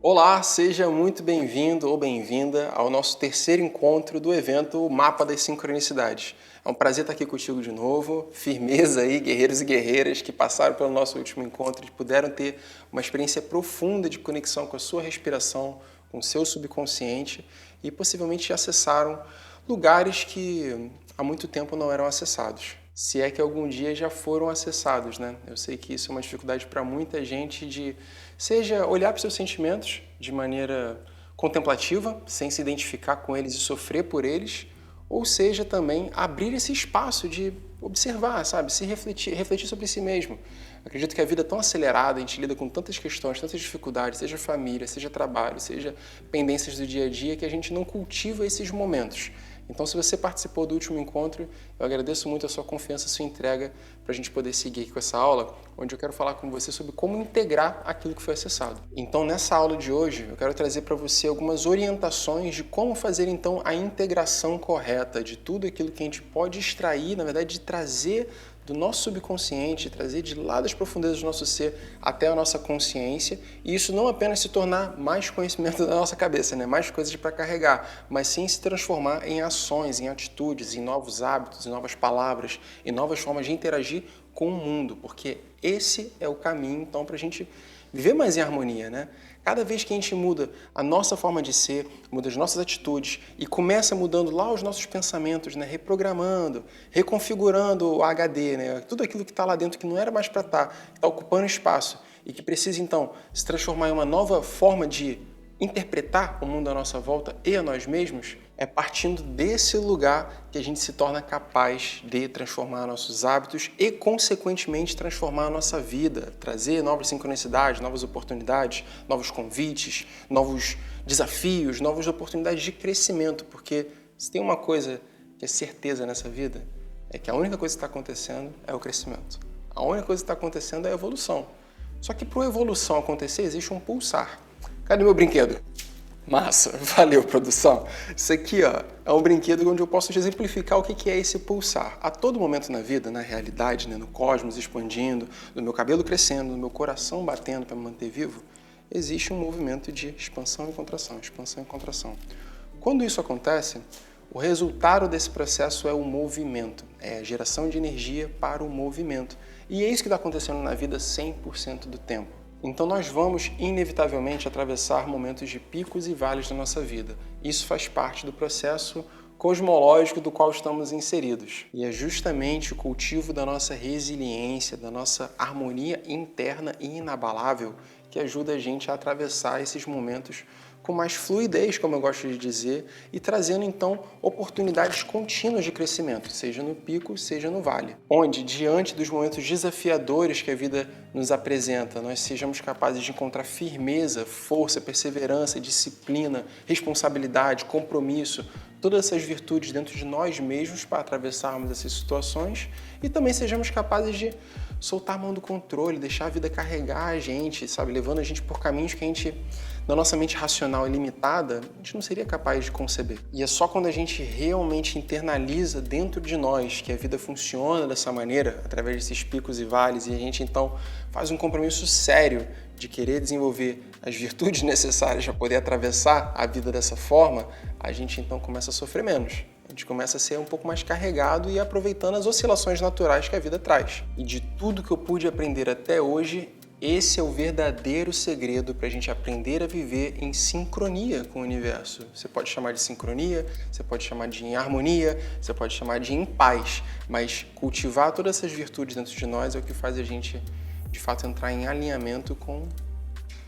Olá, seja muito bem-vindo ou bem-vinda ao nosso terceiro encontro do evento Mapa das Sincronicidades. É um prazer estar aqui contigo de novo, firmeza aí, guerreiros e guerreiras que passaram pelo nosso último encontro e puderam ter uma experiência profunda de conexão com a sua respiração, com o seu subconsciente e possivelmente acessaram lugares que há muito tempo não eram acessados. Se é que algum dia já foram acessados, né? Eu sei que isso é uma dificuldade para muita gente de, seja olhar para os seus sentimentos de maneira contemplativa, sem se identificar com eles e sofrer por eles, ou seja também abrir esse espaço de observar, sabe? Se refletir sobre si mesmo. Acredito que a vida é tão acelerada, a gente lida com tantas questões, tantas dificuldades, seja família, seja trabalho, seja pendências do dia a dia, que a gente não cultiva esses momentos. Então, se você participou do último encontro, eu agradeço muito a sua confiança, a sua entrega para a gente poder seguir aqui com essa aula, onde eu quero falar com você sobre como integrar aquilo que foi acessado. Então, nessa aula de hoje, eu quero trazer para você algumas orientações de como fazer, então, a integração correta de tudo aquilo que a gente pode extrair, na verdade, de trazer do nosso subconsciente, trazer de lá das profundezas do nosso ser até a nossa consciência, e isso não apenas se tornar mais conhecimento da nossa cabeça, né? Mais coisas para carregar, mas sim se transformar em ações, em atitudes, em novos hábitos, em novas palavras, em novas formas de interagir com o mundo, porque esse é o caminho, então, para a gente viver mais em harmonia, né? Cada vez que a gente muda a nossa forma de ser, muda as nossas atitudes e começa mudando lá os nossos pensamentos, né? Reprogramando, reconfigurando o HD, né? Tudo aquilo que está lá dentro que não era mais para estar, que está ocupando espaço e que precisa, então, se transformar em uma nova forma de interpretar o mundo à nossa volta e a nós mesmos, é partindo desse lugar que a gente se torna capaz de transformar nossos hábitos e, consequentemente, transformar a nossa vida, trazer novas sincronicidades, novas oportunidades, novos convites, novos desafios, novas oportunidades de crescimento, porque se tem uma coisa ter certeza nessa vida é que a única coisa que está acontecendo é o crescimento. A única coisa que está acontecendo é a evolução. Só que para a evolução acontecer, existe um pulsar. Cadê meu brinquedo? Massa, valeu, produção. Isso aqui, ó, é um brinquedo onde eu posso te exemplificar o que é esse pulsar. A todo momento na vida, na realidade, né, no cosmos expandindo, no meu cabelo crescendo, no meu coração batendo para me manter vivo, existe um movimento de expansão e contração, expansão e contração. Quando isso acontece, o resultado desse processo é o movimento, é a geração de energia para o movimento. E é isso que está acontecendo na vida 100% do tempo. Então nós vamos inevitavelmente atravessar momentos de picos e vales na nossa vida. Isso faz parte do processo cosmológico do qual estamos inseridos. E é justamente o cultivo da nossa resiliência, da nossa harmonia interna e inabalável que ajuda a gente a atravessar esses momentos com mais fluidez, como eu gosto de dizer, e trazendo então oportunidades contínuas de crescimento, seja no pico, seja no vale. Onde, diante dos momentos desafiadores que a vida nos apresenta, nós sejamos capazes de encontrar firmeza, força, perseverança, disciplina, responsabilidade, compromisso, todas essas virtudes dentro de nós mesmos para atravessarmos essas situações e também sejamos capazes de soltar a mão do controle, deixar a vida carregar a gente, sabe? Levando a gente por caminhos que a gente, na nossa mente racional e limitada, a gente não seria capaz de conceber. E é só quando a gente realmente internaliza dentro de nós que a vida funciona dessa maneira, através desses picos e vales, e a gente então faz um compromisso sério de querer desenvolver as virtudes necessárias para poder atravessar a vida dessa forma, a gente então começa a sofrer menos. A gente começa a ser um pouco mais carregado e aproveitando as oscilações naturais que a vida traz. E de tudo que eu pude aprender até hoje, esse é o verdadeiro segredo para a gente aprender a viver em sincronia com o universo. Você pode chamar de sincronia, você pode chamar de em harmonia, você pode chamar de em paz, mas cultivar todas essas virtudes dentro de nós é o que faz a gente, de fato, entrar em alinhamento com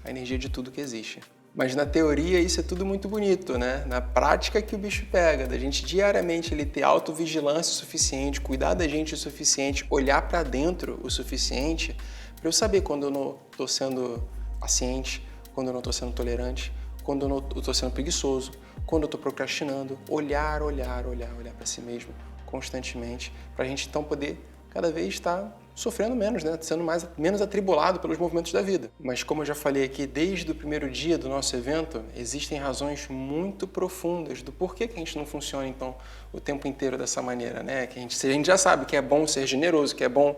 a energia de tudo que existe. Mas na teoria isso é tudo muito bonito, né? Na prática que o bicho pega, da gente diariamente ele ter autovigilância o suficiente, cuidar da gente o suficiente, olhar para dentro o suficiente, para eu saber quando eu não estou sendo paciente, quando eu não estou sendo tolerante, quando eu não estou sendo preguiçoso, quando eu estou procrastinando, olhar para si mesmo constantemente, para a gente então poder cada vez estar sofrendo menos, né? Sendo menos atribulado pelos movimentos da vida. Mas como eu já falei aqui, desde o primeiro dia do nosso evento, existem razões muito profundas do porquê que a gente não funciona, então, o tempo inteiro dessa maneira, né? Que a gente já sabe que é bom ser generoso, que é bom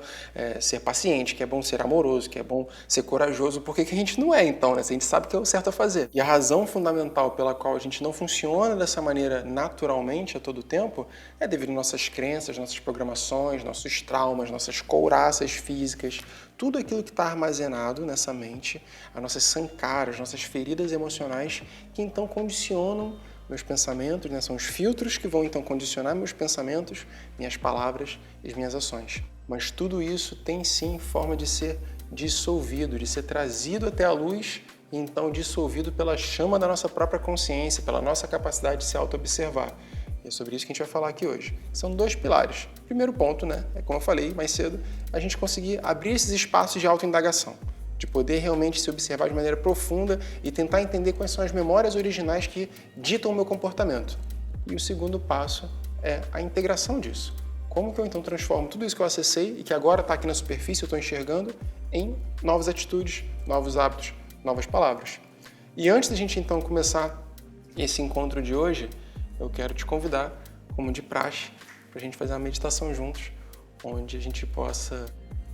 ser paciente, que é bom ser amoroso, que é bom ser corajoso, por que que a gente não é, então, né? Se a gente sabe que é o certo a fazer. E a razão fundamental pela qual a gente não funciona dessa maneira naturalmente a todo tempo é devido às nossas crenças, nossas programações, nossos traumas, nossas couraças físicas, tudo aquilo que está armazenado nessa mente, as nossas sankaras, nossas feridas emocionais, que então condicionam meus pensamentos, né? São os filtros que vão então condicionar meus pensamentos, minhas palavras e as minhas ações. Mas tudo isso tem sim forma de ser dissolvido, de ser trazido até a luz e então dissolvido pela chama da nossa própria consciência, pela nossa capacidade de se auto-observar. E é sobre isso que a gente vai falar aqui hoje. São dois pilares. Primeiro ponto, né, é como eu falei mais cedo, a gente conseguir abrir esses espaços de autoindagação, de poder realmente se observar de maneira profunda e tentar entender quais são as memórias originais que ditam o meu comportamento. E o segundo passo é a integração disso. Como que eu então transformo tudo isso que eu acessei e que agora está aqui na superfície, eu estou enxergando, em novas atitudes, novos hábitos, novas palavras. E antes da gente então começar esse encontro de hoje, eu quero te convidar, como de praxe, para a gente fazer uma meditação juntos, onde a gente possa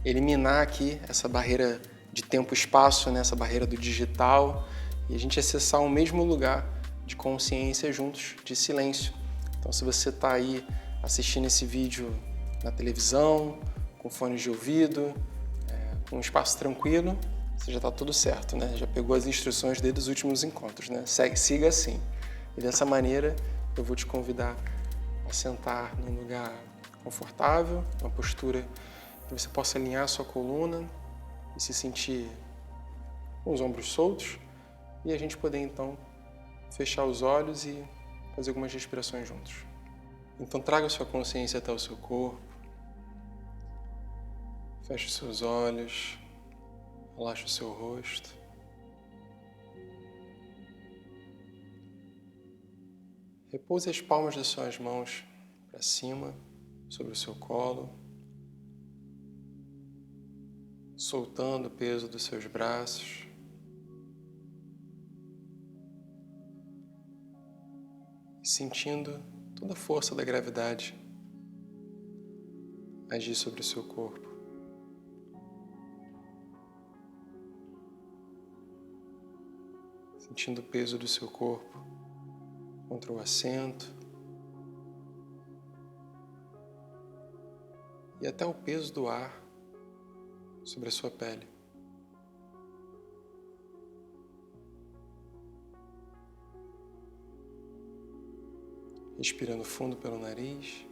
eliminar aqui essa barreira de tempo e espaço, né, essa barreira do digital, e a gente acessar o mesmo lugar de consciência juntos, de silêncio. Então, se você está aí assistindo esse vídeo na televisão, com fones de ouvido, com um espaço tranquilo, você já está tudo certo, né? Já pegou as instruções desde os últimos encontros, né? Siga assim. E dessa maneira, eu vou te convidar a sentar num lugar confortável, uma postura que você possa alinhar a sua coluna e se sentir com os ombros soltos e a gente poder então fechar os olhos e fazer algumas respirações juntos. Então traga a sua consciência até o seu corpo, feche os seus olhos, relaxe o seu rosto. Repouse as palmas das suas mãos para cima, sobre o seu colo, soltando o peso dos seus braços. E sentindo toda a força da gravidade agir sobre o seu corpo. Sentindo o peso do seu corpo contra o assento e até o peso do ar sobre a sua pele. Respirando fundo pelo nariz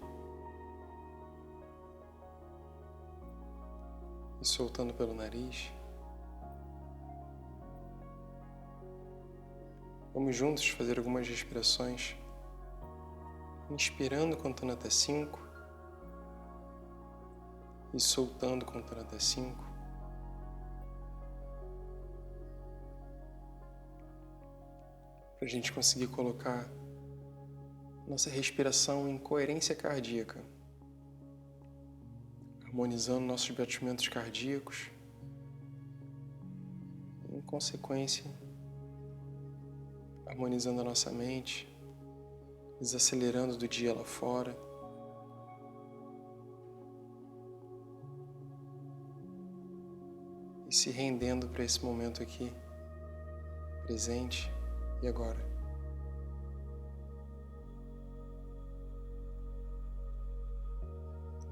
e soltando pelo nariz. Vamos juntos fazer algumas respirações, inspirando contando até 5 e soltando contando até 5. Para a gente conseguir colocar nossa respiração em coerência cardíaca, harmonizando nossos batimentos cardíacos, e, em consequência, harmonizando a nossa mente, desacelerando do dia lá fora. E se rendendo para esse momento aqui, presente e agora.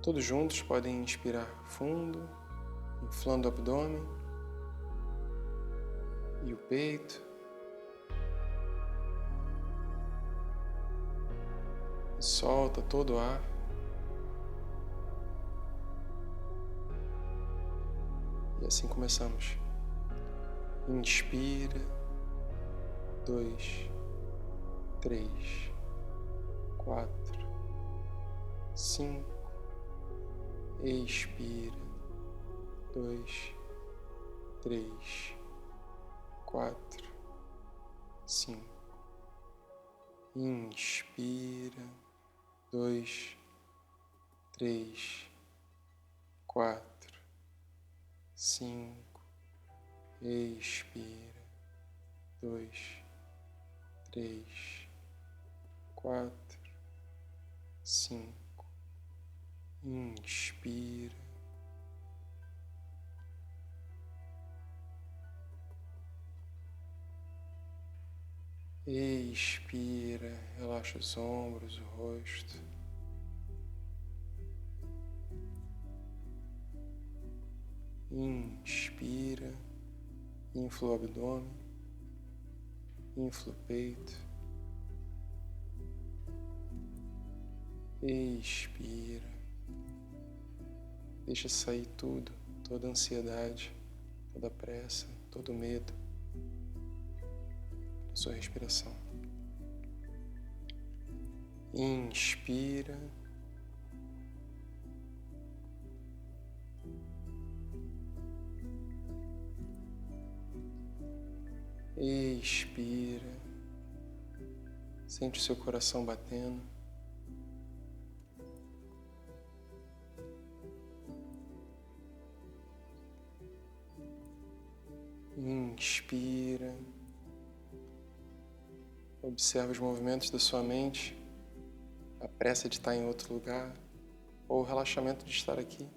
Todos juntos podem inspirar fundo, inflando o abdômen e o peito. E solta todo o ar. E assim começamos. Inspira, 2, 3, 4, 5. Expira, 2, 3, 4, 5. Inspira, 2, 3, 4, 5. Expira, 2, 3, 4, 5. Inspira. Expira, relaxa os ombros, o rosto. Inspira, infla o abdômen, infla o peito. Expira. Deixa sair tudo, toda a ansiedade, toda a pressa, todo o medo da sua respiração. Inspira. Expira. Sente o seu coração batendo. Inspira. Observa os movimentos da sua mente, a pressa de estar em outro lugar, ou o relaxamento de estar aqui.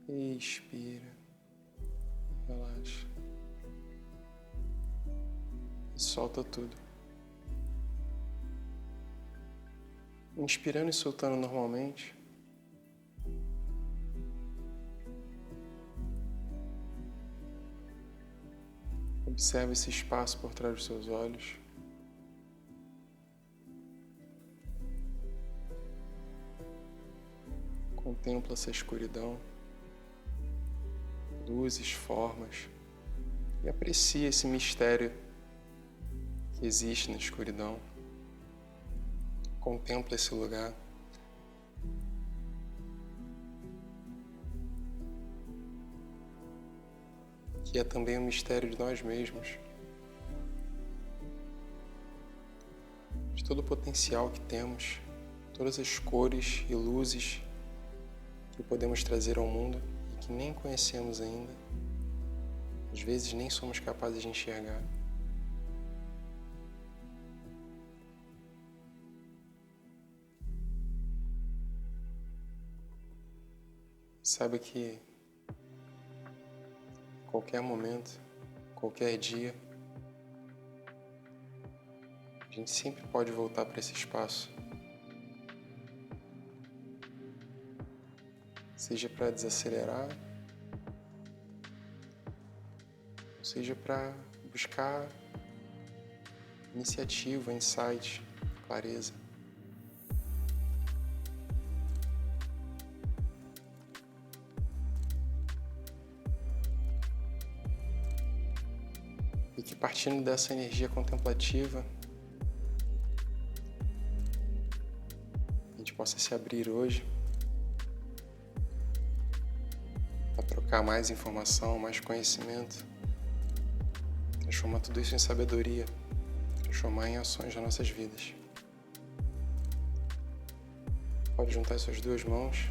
Expira. Relaxa. E solta tudo. Inspirando e soltando normalmente. Observe esse espaço por trás dos seus olhos. Contempla essa escuridão, luzes, formas, e aprecia esse mistério que existe na escuridão. Contempla esse lugar. Que é também um mistério de nós mesmos. de todo o potencial que temos, todas as cores e luzes que podemos trazer ao mundo e que nem conhecemos ainda, às vezes nem somos capazes de enxergar. Saiba que qualquer momento, qualquer dia, a gente sempre pode voltar para esse espaço. Seja para desacelerar, seja para buscar iniciativa, insight, clareza. E que partindo dessa energia contemplativa, a gente possa se abrir hoje para trocar mais informação, mais conhecimento, transformar tudo isso em sabedoria, transformar em ações nas nossas vidas. Pode juntar as suas duas mãos.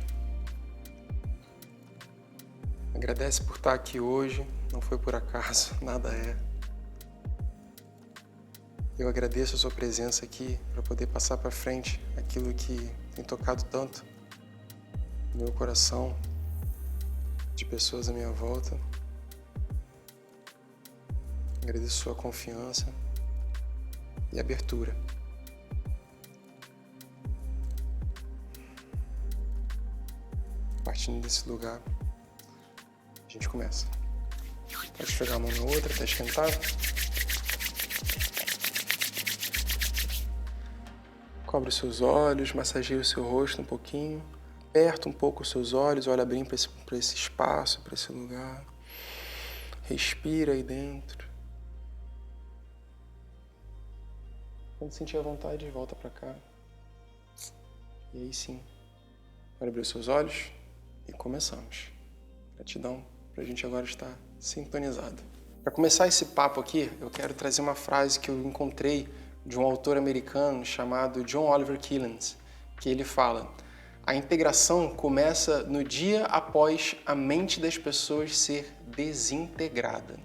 Agradece por estar aqui hoje, não foi por acaso, nada é. Eu agradeço a sua presença aqui para poder passar para frente aquilo que tem tocado tanto no meu coração, de pessoas à minha volta. Agradeço sua confiança e abertura. Partindo desse lugar, a gente começa. Pode pegar a mão na outra até esquentar. Cobre os seus olhos, massageia o seu rosto um pouquinho. Aperta um pouco os seus olhos, olha bem para esse espaço, para esse lugar. Respira aí dentro. Quando sentir a vontade, volta para cá. E aí sim, pode abrir os seus olhos e começamos. Gratidão para a gente agora estar sintonizado. Para começar esse papo aqui, eu quero trazer uma frase que eu encontrei de um autor americano chamado John Oliver Killens, que ele fala: a integração começa no dia após a mente das pessoas ser desintegrada.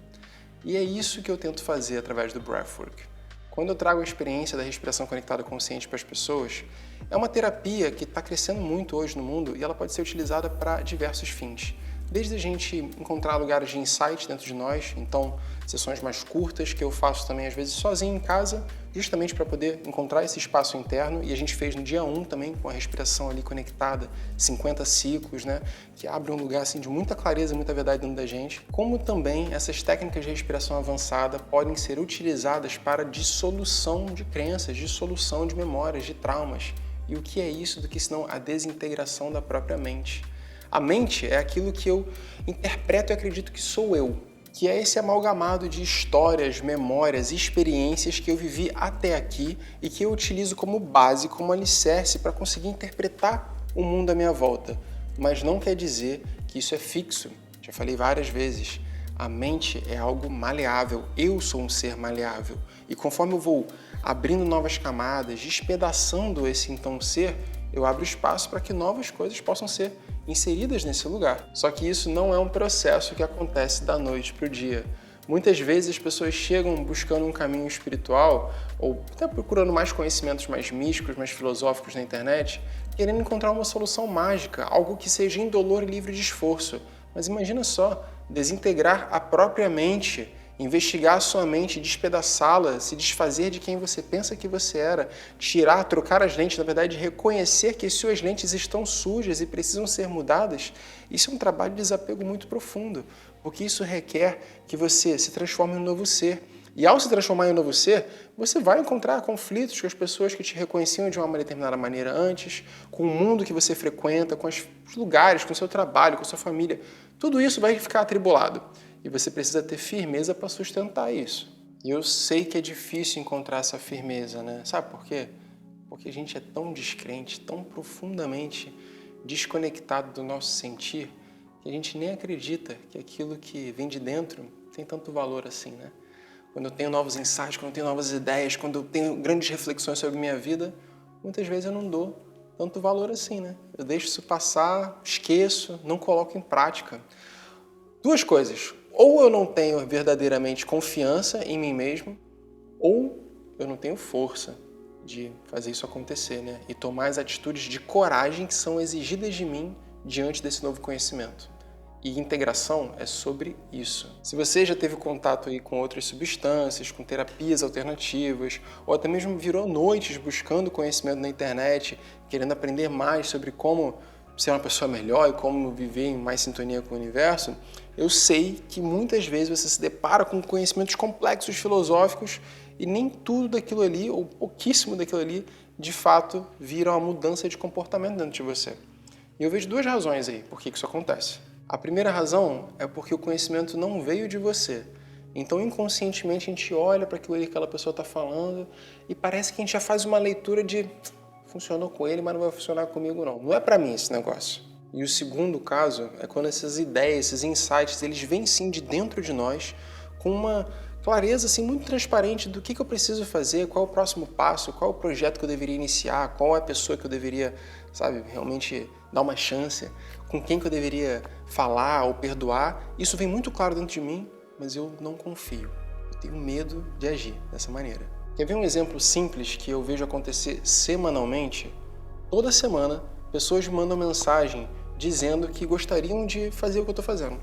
E é isso que eu tento fazer através do Breathwork. Quando eu trago a experiência da respiração conectada consciente para as pessoas, é uma terapia que está crescendo muito hoje no mundo e ela pode ser utilizada para diversos fins. Desde a gente encontrar lugares de insight dentro de nós, então sessões mais curtas que eu faço também às vezes sozinho em casa, justamente para poder encontrar esse espaço interno, e a gente fez no dia 1 também, com a respiração ali conectada, 50 ciclos, né, que abre um lugar assim de muita clareza, muita verdade dentro da gente, como também essas técnicas de respiração avançada podem ser utilizadas para dissolução de crenças, dissolução de memórias, de traumas. E o que é isso do que senão a desintegração da própria mente? A mente é aquilo que eu interpreto e acredito que sou eu, que é esse amalgamado de histórias, memórias e experiências que eu vivi até aqui e que eu utilizo como base, como alicerce para conseguir interpretar o mundo à minha volta. Mas não quer dizer que isso é fixo. Já falei várias vezes. A mente é algo maleável, eu sou um ser maleável. E conforme eu vou abrindo novas camadas, despedaçando esse então ser, eu abro espaço para que novas coisas possam ser inseridas nesse lugar. Só que isso não é um processo que acontece da noite para o dia. Muitas vezes as pessoas chegam buscando um caminho espiritual ou até procurando mais conhecimentos mais místicos, mais filosóficos na internet, querendo encontrar uma solução mágica, algo que seja indolor e livre de esforço. Mas imagina só, desintegrar a própria mente, investigar a sua mente, despedaçá-la, se desfazer de quem você pensa que você era, tirar, trocar as lentes, na verdade, reconhecer que as suas lentes estão sujas e precisam ser mudadas, isso é um trabalho de desapego muito profundo, porque isso requer que você se transforme em um novo ser. E ao se transformar em um novo ser, você vai encontrar conflitos com as pessoas que te reconheciam de uma determinada maneira antes, com o mundo que você frequenta, com os lugares, com o seu trabalho, com a sua família. Tudo isso vai ficar atribulado. E você precisa ter firmeza para sustentar isso. E eu sei que é difícil encontrar essa firmeza, né? Sabe por quê? Porque a gente é tão descrente, tão profundamente desconectado do nosso sentir, que a gente nem acredita que aquilo que vem de dentro tem tanto valor assim, né? quando eu tenho novos insights, quando eu tenho novas ideias, quando eu tenho grandes reflexões sobre minha vida, muitas vezes eu não dou tanto valor assim, né? Eu deixo isso passar, esqueço, não coloco em prática. Duas coisas. Ou eu não tenho verdadeiramente confiança em mim mesmo, ou eu não tenho força de fazer isso acontecer, né? E tomar as atitudes de coragem que são exigidas de mim diante desse novo conhecimento. E integração é sobre isso. Se você já teve contato aí com outras substâncias, com terapias alternativas, ou até mesmo virou noites buscando conhecimento na internet, querendo aprender mais sobre como ser uma pessoa melhor e como viver em mais sintonia com o universo, eu sei que muitas vezes você se depara com conhecimentos complexos filosóficos e nem tudo daquilo ali, ou pouquíssimo daquilo ali, de fato, vira uma mudança de comportamento dentro de você. E eu vejo duas razões aí por que isso acontece. A primeira razão é porque o conhecimento não veio de você. Então, inconscientemente, a gente olha para aquilo ali que aquela pessoa está falando e parece que a gente já faz uma leitura de funcionou com ele, mas não vai funcionar comigo não. Não é para mim esse negócio. E o segundo caso é quando essas ideias, esses insights, eles vêm sim de dentro de nós com uma clareza assim, muito transparente do que eu preciso fazer, qual é o próximo passo, qual é o projeto que eu deveria iniciar, qual é a pessoa que eu deveria, sabe, realmente dar uma chance, com quem que eu deveria falar ou perdoar. Isso vem muito claro dentro de mim, mas eu não confio. Eu tenho medo de agir dessa maneira. Quer ver um exemplo simples que eu vejo acontecer semanalmente? Toda semana, pessoas me mandam mensagem dizendo que gostariam de fazer o que eu estou fazendo,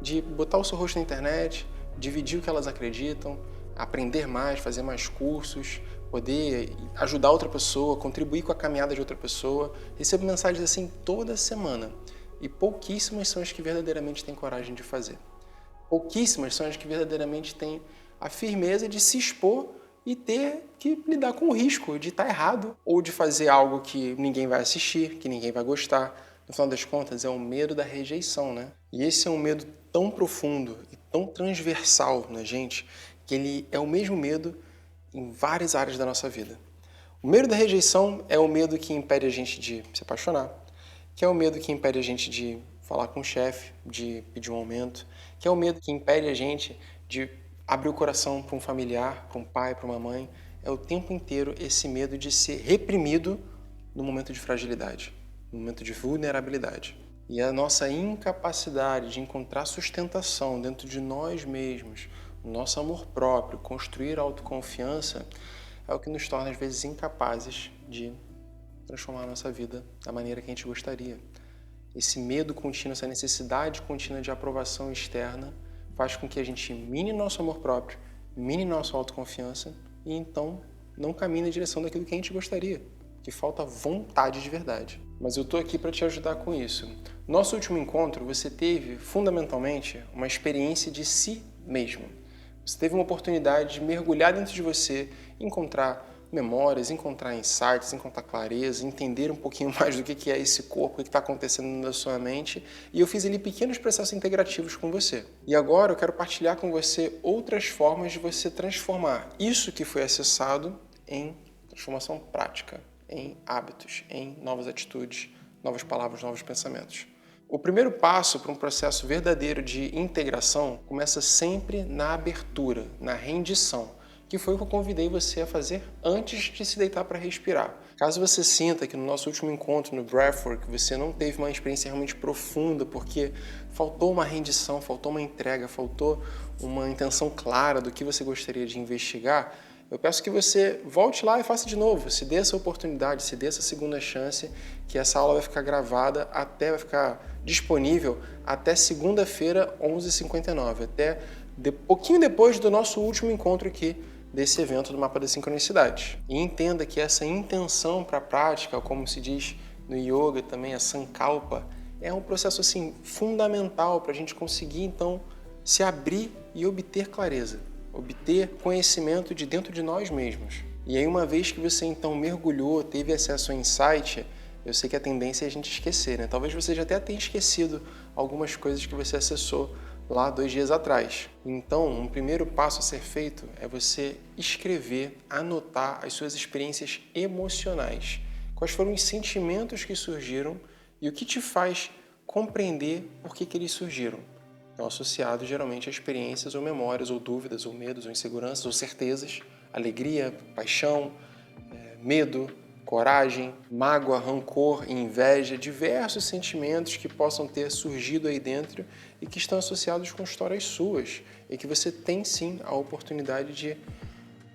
de botar o seu rosto na internet, dividir o que elas acreditam, aprender mais, fazer mais cursos, poder ajudar outra pessoa, contribuir com a caminhada de outra pessoa. Recebo mensagens assim toda semana e pouquíssimas são as que verdadeiramente têm coragem de fazer. Pouquíssimas são as que verdadeiramente têm a firmeza de se expor e ter que lidar com o risco de estar errado ou de fazer algo que ninguém vai assistir, que ninguém vai gostar. No final das contas, é o medo da rejeição, né? E esse é um medo tão profundo e tão transversal na gente que ele é o mesmo medo em várias áreas da nossa vida. O medo da rejeição é o medo que impede a gente de se apaixonar, que é o medo que impede a gente de falar com o chefe, de pedir um aumento, que é o medo que impede a gente de abrir o coração para um familiar, para um pai, para uma mãe. É o tempo inteiro esse medo de ser reprimido no momento de fragilidade, no momento de vulnerabilidade. E a nossa incapacidade de encontrar sustentação dentro de nós mesmos, o nosso amor próprio, construir autoconfiança, é o que nos torna, às vezes, incapazes de transformar a nossa vida da maneira que a gente gostaria. Esse medo contínuo, essa necessidade contínua de aprovação externa faz com que a gente mine nosso amor próprio, mine nossa autoconfiança e então não caminhe na direção daquilo que a gente gostaria, que falta vontade de verdade. Mas eu estou aqui para te ajudar com isso. Nosso último encontro, você teve, fundamentalmente, uma experiência de si mesmo. Você teve uma oportunidade de mergulhar dentro de você, encontrar memórias, encontrar insights, encontrar clareza, entender um pouquinho mais do que é esse corpo, o que está acontecendo na sua mente. E eu fiz ali pequenos processos integrativos com você. E agora eu quero partilhar com você outras formas de você transformar isso que foi acessado em transformação prática, em hábitos, em novas atitudes, novas palavras, novos pensamentos. O primeiro passo para um processo verdadeiro de integração começa sempre na abertura, na rendição, que foi o que eu convidei você a fazer antes de se deitar para respirar. Caso você sinta que no nosso último encontro no Breathwork você não teve uma experiência realmente profunda porque faltou uma rendição, faltou uma entrega, faltou uma intenção clara do que você gostaria de investigar, eu peço que você volte lá e faça de novo, se dê essa oportunidade, se dê essa segunda chance, que essa aula vai ficar gravada vai ficar disponível até segunda-feira, 11h59, até pouquinho depois do nosso último encontro aqui desse evento do Mapa da Sincronicidade. E entenda que essa intenção para a prática, como se diz no yoga também, a sankalpa, é um processo assim fundamental para a gente conseguir então se abrir e obter clareza, obter conhecimento de dentro de nós mesmos. E aí uma vez que você então mergulhou, teve acesso ao insight, eu sei que a tendência é a gente esquecer, né? Talvez você já até tenha esquecido algumas coisas que você acessou lá 2 dias atrás. Então, um primeiro passo a ser feito é você escrever, anotar as suas experiências emocionais. Quais foram os sentimentos que surgiram e o que te faz compreender por que eles surgiram. estão associados geralmente a experiências ou memórias, ou dúvidas, ou medos, ou inseguranças, ou certezas, alegria, paixão, medo, coragem, mágoa, rancor, inveja, diversos sentimentos que possam ter surgido aí dentro e que estão associados com histórias suas e que você tem sim a oportunidade de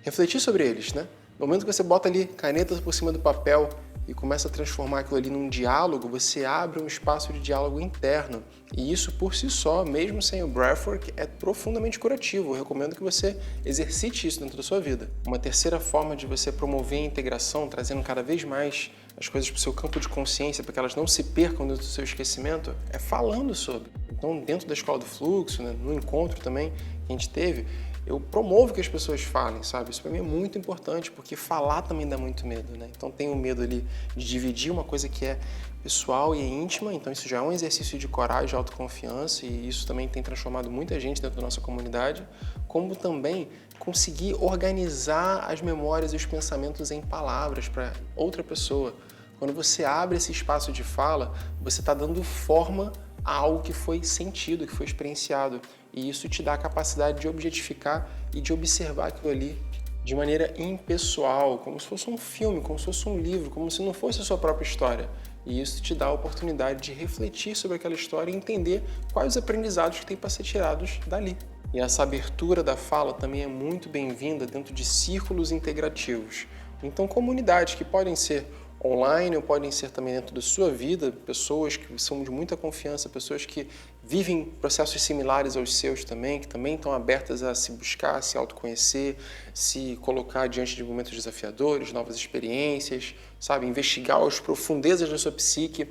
refletir sobre eles, né? No momento que você bota ali caneta por cima do papel e começa a transformar aquilo ali num diálogo, você abre um espaço de diálogo interno. E isso por si só, mesmo sem o breathwork, é profundamente curativo. Eu recomendo que você exercite isso dentro da sua vida. Uma terceira forma de você promover a integração, trazendo cada vez mais as coisas para o seu campo de consciência, para que elas não se percam dentro do seu esquecimento, é falando sobre. Então, dentro da Escola do Fluxo, né, no encontro também que a gente teve, eu promovo que as pessoas falem, sabe? Isso para mim é muito importante, porque falar também dá muito medo, né? Então tem o medo ali de dividir uma coisa que é pessoal e é íntima, então isso já é um exercício de coragem, autoconfiança, e isso também tem transformado muita gente dentro da nossa comunidade, como também conseguir organizar as memórias e os pensamentos em palavras para outra pessoa. Quando você abre esse espaço de fala, você está dando forma a algo que foi sentido, que foi experienciado. E isso te dá a capacidade de objetificar e de observar aquilo ali de maneira impessoal, como se fosse um filme, como se fosse um livro, como se não fosse a sua própria história. E isso te dá a oportunidade de refletir sobre aquela história e entender quais os aprendizados que tem para ser tirados dali. E essa abertura da fala também é muito bem-vinda dentro de círculos integrativos. Então, comunidades que podem ser online ou podem ser também dentro da sua vida, pessoas que são de muita confiança, pessoas que vivem processos similares aos seus também, que também estão abertas a se buscar, a se autoconhecer, se colocar diante de momentos desafiadores, novas experiências, sabe, investigar as profundezas da sua psique.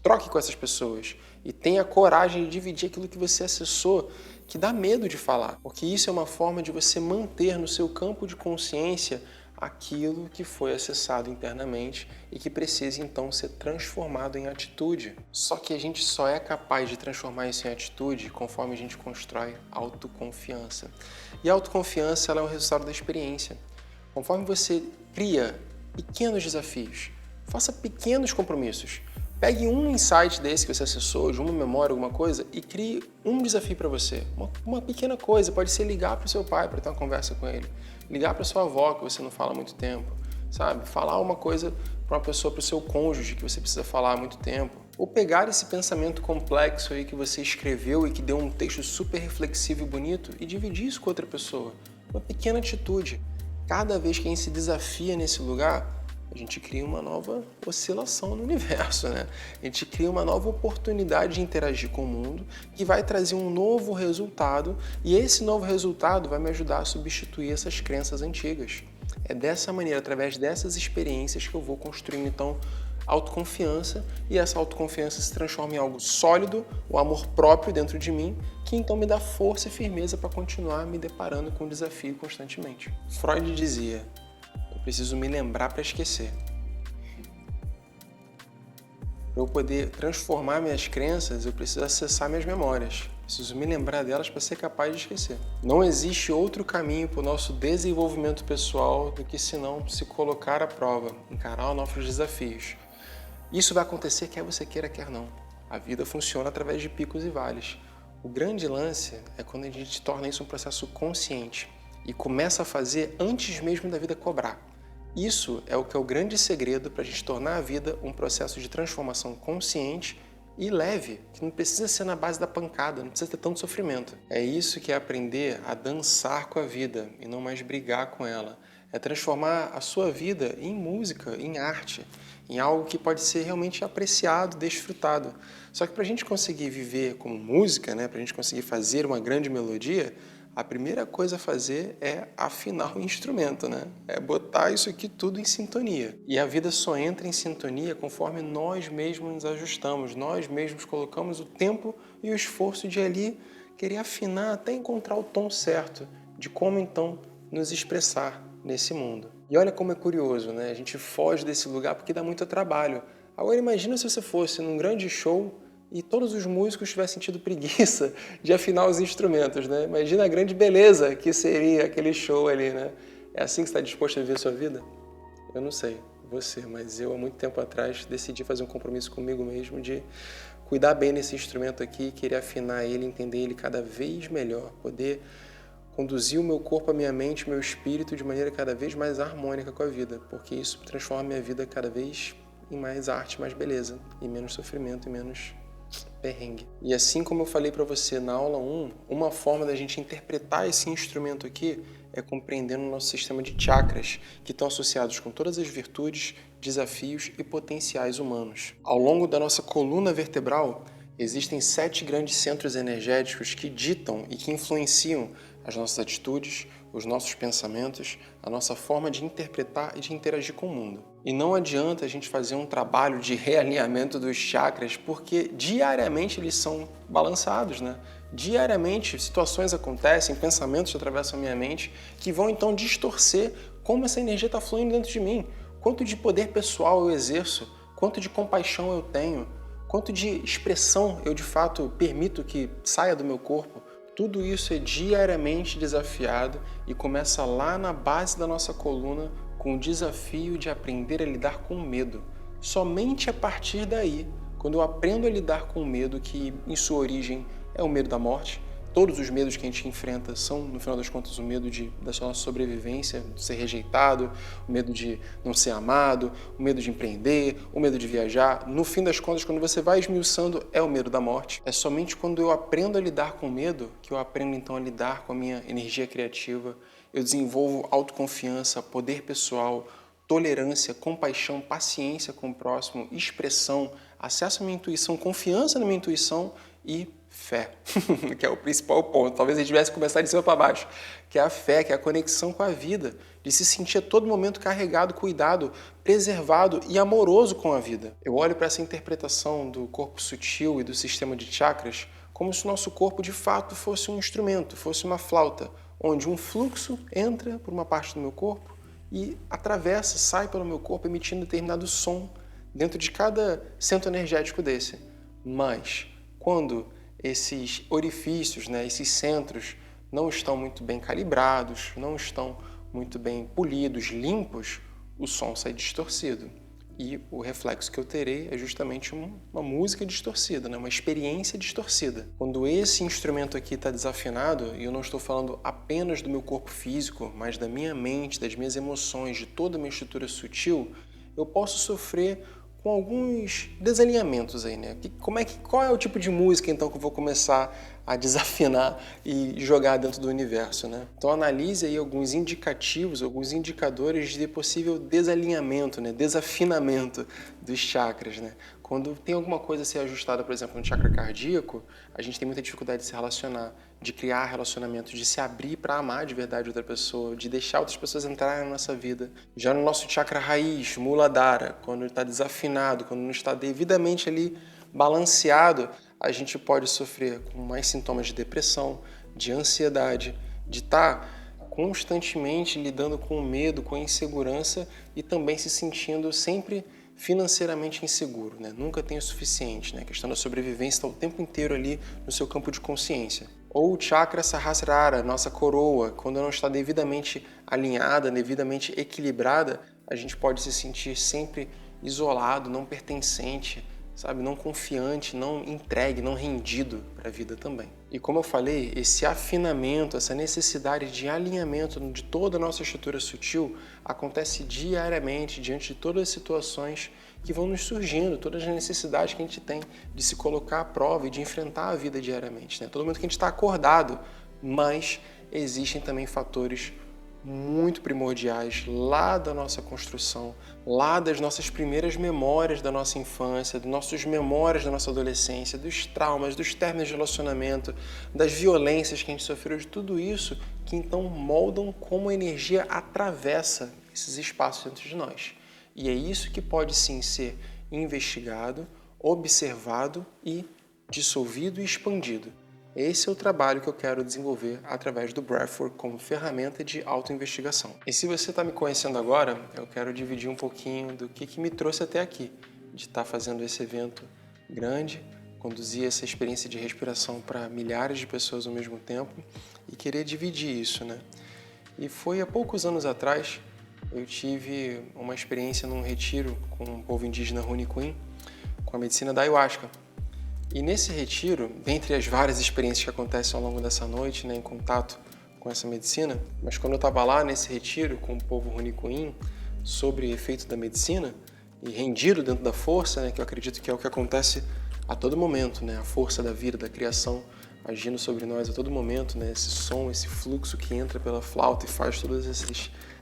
Troque com essas pessoas e tenha coragem de dividir aquilo que você acessou, que dá medo de falar, porque isso é uma forma de você manter no seu campo de consciência aquilo que foi acessado internamente e que precisa então ser transformado em atitude. Só que a gente só é capaz de transformar isso em atitude conforme a gente constrói autoconfiança. E a autoconfiança ela é o resultado da experiência. Conforme você cria pequenos desafios, faça pequenos compromissos. Pegue um insight desse que você acessou, de uma memória, alguma coisa, e crie um desafio para você. Uma pequena coisa, pode ser ligar para o seu pai para ter uma conversa com ele. Ligar para sua avó, que você não fala há muito tempo, sabe? Falar uma coisa para uma pessoa, para o seu cônjuge, que você precisa falar há muito tempo. Ou pegar esse pensamento complexo aí que você escreveu e que deu um texto super reflexivo e bonito e dividir isso com outra pessoa. Uma pequena atitude. Cada vez que a gente se desafia nesse lugar, a gente cria uma nova oscilação no universo, né? A gente cria uma nova oportunidade de interagir com o mundo que vai trazer um novo resultado e esse novo resultado vai me ajudar a substituir essas crenças antigas. É dessa maneira, através dessas experiências que eu vou construindo, então, autoconfiança e essa autoconfiança se transforma em algo sólido, o amor próprio dentro de mim, que então me dá força e firmeza para continuar me deparando com o desafio constantemente. Freud dizia: preciso me lembrar para esquecer. Para eu poder transformar minhas crenças, eu preciso acessar minhas memórias. Preciso me lembrar delas para ser capaz de esquecer. Não existe outro caminho para o nosso desenvolvimento pessoal do que senão se colocar à prova, encarar novos desafios. Isso vai acontecer quer você queira, quer não. A vida funciona através de picos e vales. O grande lance é quando a gente torna isso um processo consciente e começa a fazer antes mesmo da vida cobrar. Isso é o que é o grande segredo para a gente tornar a vida um processo de transformação consciente e leve, que não precisa ser na base da pancada, não precisa ter tanto sofrimento. É isso que é aprender a dançar com a vida e não mais brigar com ela. É transformar a sua vida em música, em arte, em algo que pode ser realmente apreciado, desfrutado. Só que para a gente conseguir viver como música, né, para a gente conseguir fazer uma grande melodia, a primeira coisa a fazer é afinar o instrumento, né? É botar isso aqui tudo em sintonia. E a vida só entra em sintonia conforme nós mesmos nos ajustamos, nós mesmos colocamos o tempo e o esforço de ali querer afinar até encontrar o tom certo de como então nos expressar nesse mundo. E olha como é curioso, né? A gente foge desse lugar porque dá muito trabalho. Agora imagina se você fosse num grande show e todos os músicos tivessem tido preguiça de afinar os instrumentos, né? Imagina a grande beleza que seria aquele show ali, né? É assim que você está disposto a viver a sua vida? Eu não sei você, mas eu há muito tempo atrás decidi fazer um compromisso comigo mesmo de cuidar bem desse instrumento aqui, querer afinar ele, entender ele cada vez melhor, poder conduzir o meu corpo, a minha mente, o meu espírito de maneira cada vez mais harmônica com a vida, porque isso transforma a minha vida cada vez em mais arte, mais beleza, e menos sofrimento, e menos perrengue. E assim como eu falei para você na aula 1, uma forma da gente interpretar esse instrumento aqui é compreendendo o nosso sistema de chakras, que estão associados com todas as virtudes, desafios e potenciais humanos. Ao longo da nossa coluna vertebral, existem 7 grandes centros energéticos que ditam e que influenciam as nossas atitudes, os nossos pensamentos, a nossa forma de interpretar e de interagir com o mundo. E não adianta a gente fazer um trabalho de realinhamento dos chakras, porque diariamente eles são balançados, né? Diariamente situações acontecem, pensamentos atravessam a minha mente, que vão então distorcer como essa energia está fluindo dentro de mim. Quanto de poder pessoal eu exerço, quanto de compaixão eu tenho, quanto de expressão eu de fato permito que saia do meu corpo. Tudo isso é diariamente desafiado e começa lá na base da nossa coluna com o desafio de aprender a lidar com o medo. Somente a partir daí, quando eu aprendo a lidar com o medo, que em sua origem é o medo da morte, todos os medos que a gente enfrenta são, no final das contas, o medo da nossa sobrevivência, de ser rejeitado, o medo de não ser amado, o medo de empreender, o medo de viajar. No fim das contas, quando você vai esmiuçando, é o medo da morte. É somente quando eu aprendo a lidar com o medo que eu aprendo então a lidar com a minha energia criativa, eu desenvolvo autoconfiança, poder pessoal, tolerância, compaixão, paciência com o próximo, expressão, acesso à minha intuição, confiança na minha intuição e fé, que é o principal ponto. Talvez a gente tivesse começado de cima para baixo, que é a fé, que é a conexão com a vida, de se sentir a todo momento carregado, cuidado, preservado e amoroso com a vida. Eu olho para essa interpretação do corpo sutil e do sistema de chakras como se o nosso corpo de fato fosse um instrumento, fosse uma flauta, onde um fluxo entra por uma parte do meu corpo e atravessa, sai pelo meu corpo emitindo determinado som dentro de cada centro energético desse. Mas quando esses orifícios, esses centros não estão muito bem calibrados, não estão muito bem polidos, limpos, o som sai distorcido. E o reflexo que eu terei é justamente uma música distorcida, uma experiência distorcida. Quando esse instrumento aqui está desafinado, e eu não estou falando apenas do meu corpo físico, mas da minha mente, das minhas emoções, de toda a minha estrutura sutil, eu posso sofrer com alguns desalinhamentos aí, né? Qual é o tipo de música, então, que eu vou começar a desafinar e jogar dentro do universo, né? Então, analise aí alguns indicativos, alguns indicadores de possível desalinhamento, desafinamento dos chakras, né? Quando tem alguma coisa a ser ajustada, por exemplo, no chakra cardíaco, a gente tem muita dificuldade de se relacionar, de criar relacionamentos, de se abrir para amar de verdade outra pessoa, de deixar outras pessoas entrarem na nossa vida. Já no nosso chakra raiz, Muladhara, quando ele está desafinado, quando não está devidamente ali balanceado, a gente pode sofrer com mais sintomas de depressão, de ansiedade, de estar constantemente lidando com o medo, com a insegurança e também se sentindo sempre financeiramente inseguro, Nunca tem o suficiente, A questão da sobrevivência está o tempo inteiro ali no seu campo de consciência. Ou o chakra Sahasrara, nossa coroa, quando não está devidamente alinhada, devidamente equilibrada, a gente pode se sentir sempre isolado, não pertencente, não confiante, não entregue, não rendido para a vida também. E como eu falei, esse afinamento, essa necessidade de alinhamento de toda a nossa estrutura sutil acontece diariamente diante de todas as situações que vão nos surgindo, todas as necessidades que a gente tem de se colocar à prova e de enfrentar a vida diariamente. Todo momento que a gente está acordado, mas existem também fatores muito primordiais lá da nossa construção, lá das nossas primeiras memórias da nossa infância, das nossas memórias da nossa adolescência, dos traumas, dos términos de relacionamento, das violências que a gente sofreu, de tudo isso que então moldam como a energia atravessa esses espaços dentro de nós. E é isso que pode sim ser investigado, observado e dissolvido e expandido. Esse é o trabalho que eu quero desenvolver através do Breathwork como ferramenta de autoinvestigação. E se você está me conhecendo agora, eu quero dividir um pouquinho do que me trouxe até aqui, de estar fazendo esse evento grande, conduzir essa experiência de respiração para milhares de pessoas ao mesmo tempo e querer dividir isso, E foi há poucos anos atrás, eu tive uma experiência num retiro com um povo indígena Runicuim, com a medicina da Ayahuasca. E nesse retiro, dentre as várias experiências que acontecem ao longo dessa noite, né, em contato com essa medicina, mas quando eu estava lá nesse retiro com o povo Runicuim sobre efeito da medicina e rendido dentro da força, né, que eu acredito que é o que acontece a todo momento, né, a força da vida, da criação agindo sobre nós a todo momento, né, esse som, esse fluxo que entra pela flauta e faz toda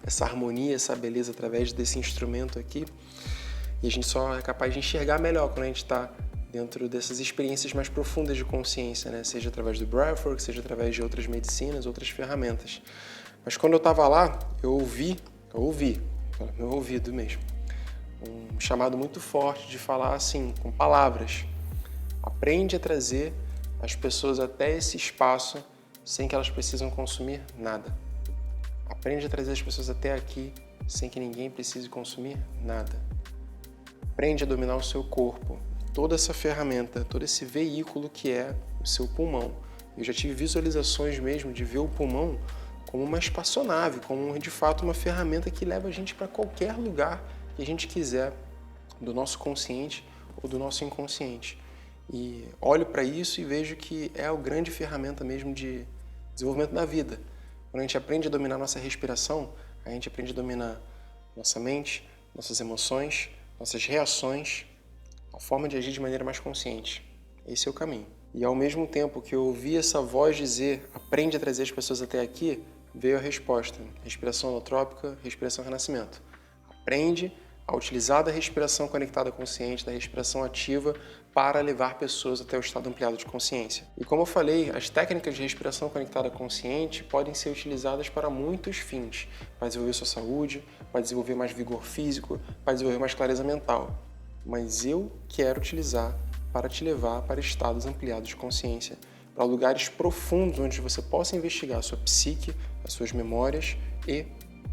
essa harmonia, essa beleza através desse instrumento aqui. E a gente só é capaz de enxergar melhor quando a gente está dentro dessas experiências mais profundas de consciência, né? Seja através do breathwork, seja através de outras medicinas, outras ferramentas. Mas quando eu estava lá, eu ouvi, pelo meu ouvido mesmo, um chamado muito forte de falar assim, com palavras. Aprende a trazer as pessoas até esse espaço sem que elas precisam consumir nada. Aprende a trazer as pessoas até aqui sem que ninguém precise consumir nada. Aprende a dominar o seu corpo, toda essa ferramenta, todo esse veículo que é o seu pulmão. Eu já tive visualizações mesmo de ver o pulmão como uma espaçonave, como de fato uma ferramenta que leva a gente para qualquer lugar que a gente quiser, do nosso consciente ou do nosso inconsciente. E olho para isso e vejo que é a grande ferramenta mesmo de desenvolvimento da vida. Quando a gente aprende a dominar nossa respiração, a gente aprende a dominar nossa mente, nossas emoções, nossas reações, a forma de agir de maneira mais consciente. Esse é o caminho. E ao mesmo tempo que eu ouvi essa voz dizer, aprende a trazer as pessoas até aqui, veio a resposta. Respiração holotrópica, respiração renascimento. Aprende a utilizar da respiração conectada consciente, da respiração ativa, para levar pessoas até o estado ampliado de consciência. E como eu falei, as técnicas de respiração conectada consciente podem ser utilizadas para muitos fins. Para desenvolver sua saúde, para desenvolver mais vigor físico, para desenvolver mais clareza mental. Mas eu quero utilizar para te levar para estados ampliados de consciência, para lugares profundos onde você possa investigar a sua psique, as suas memórias e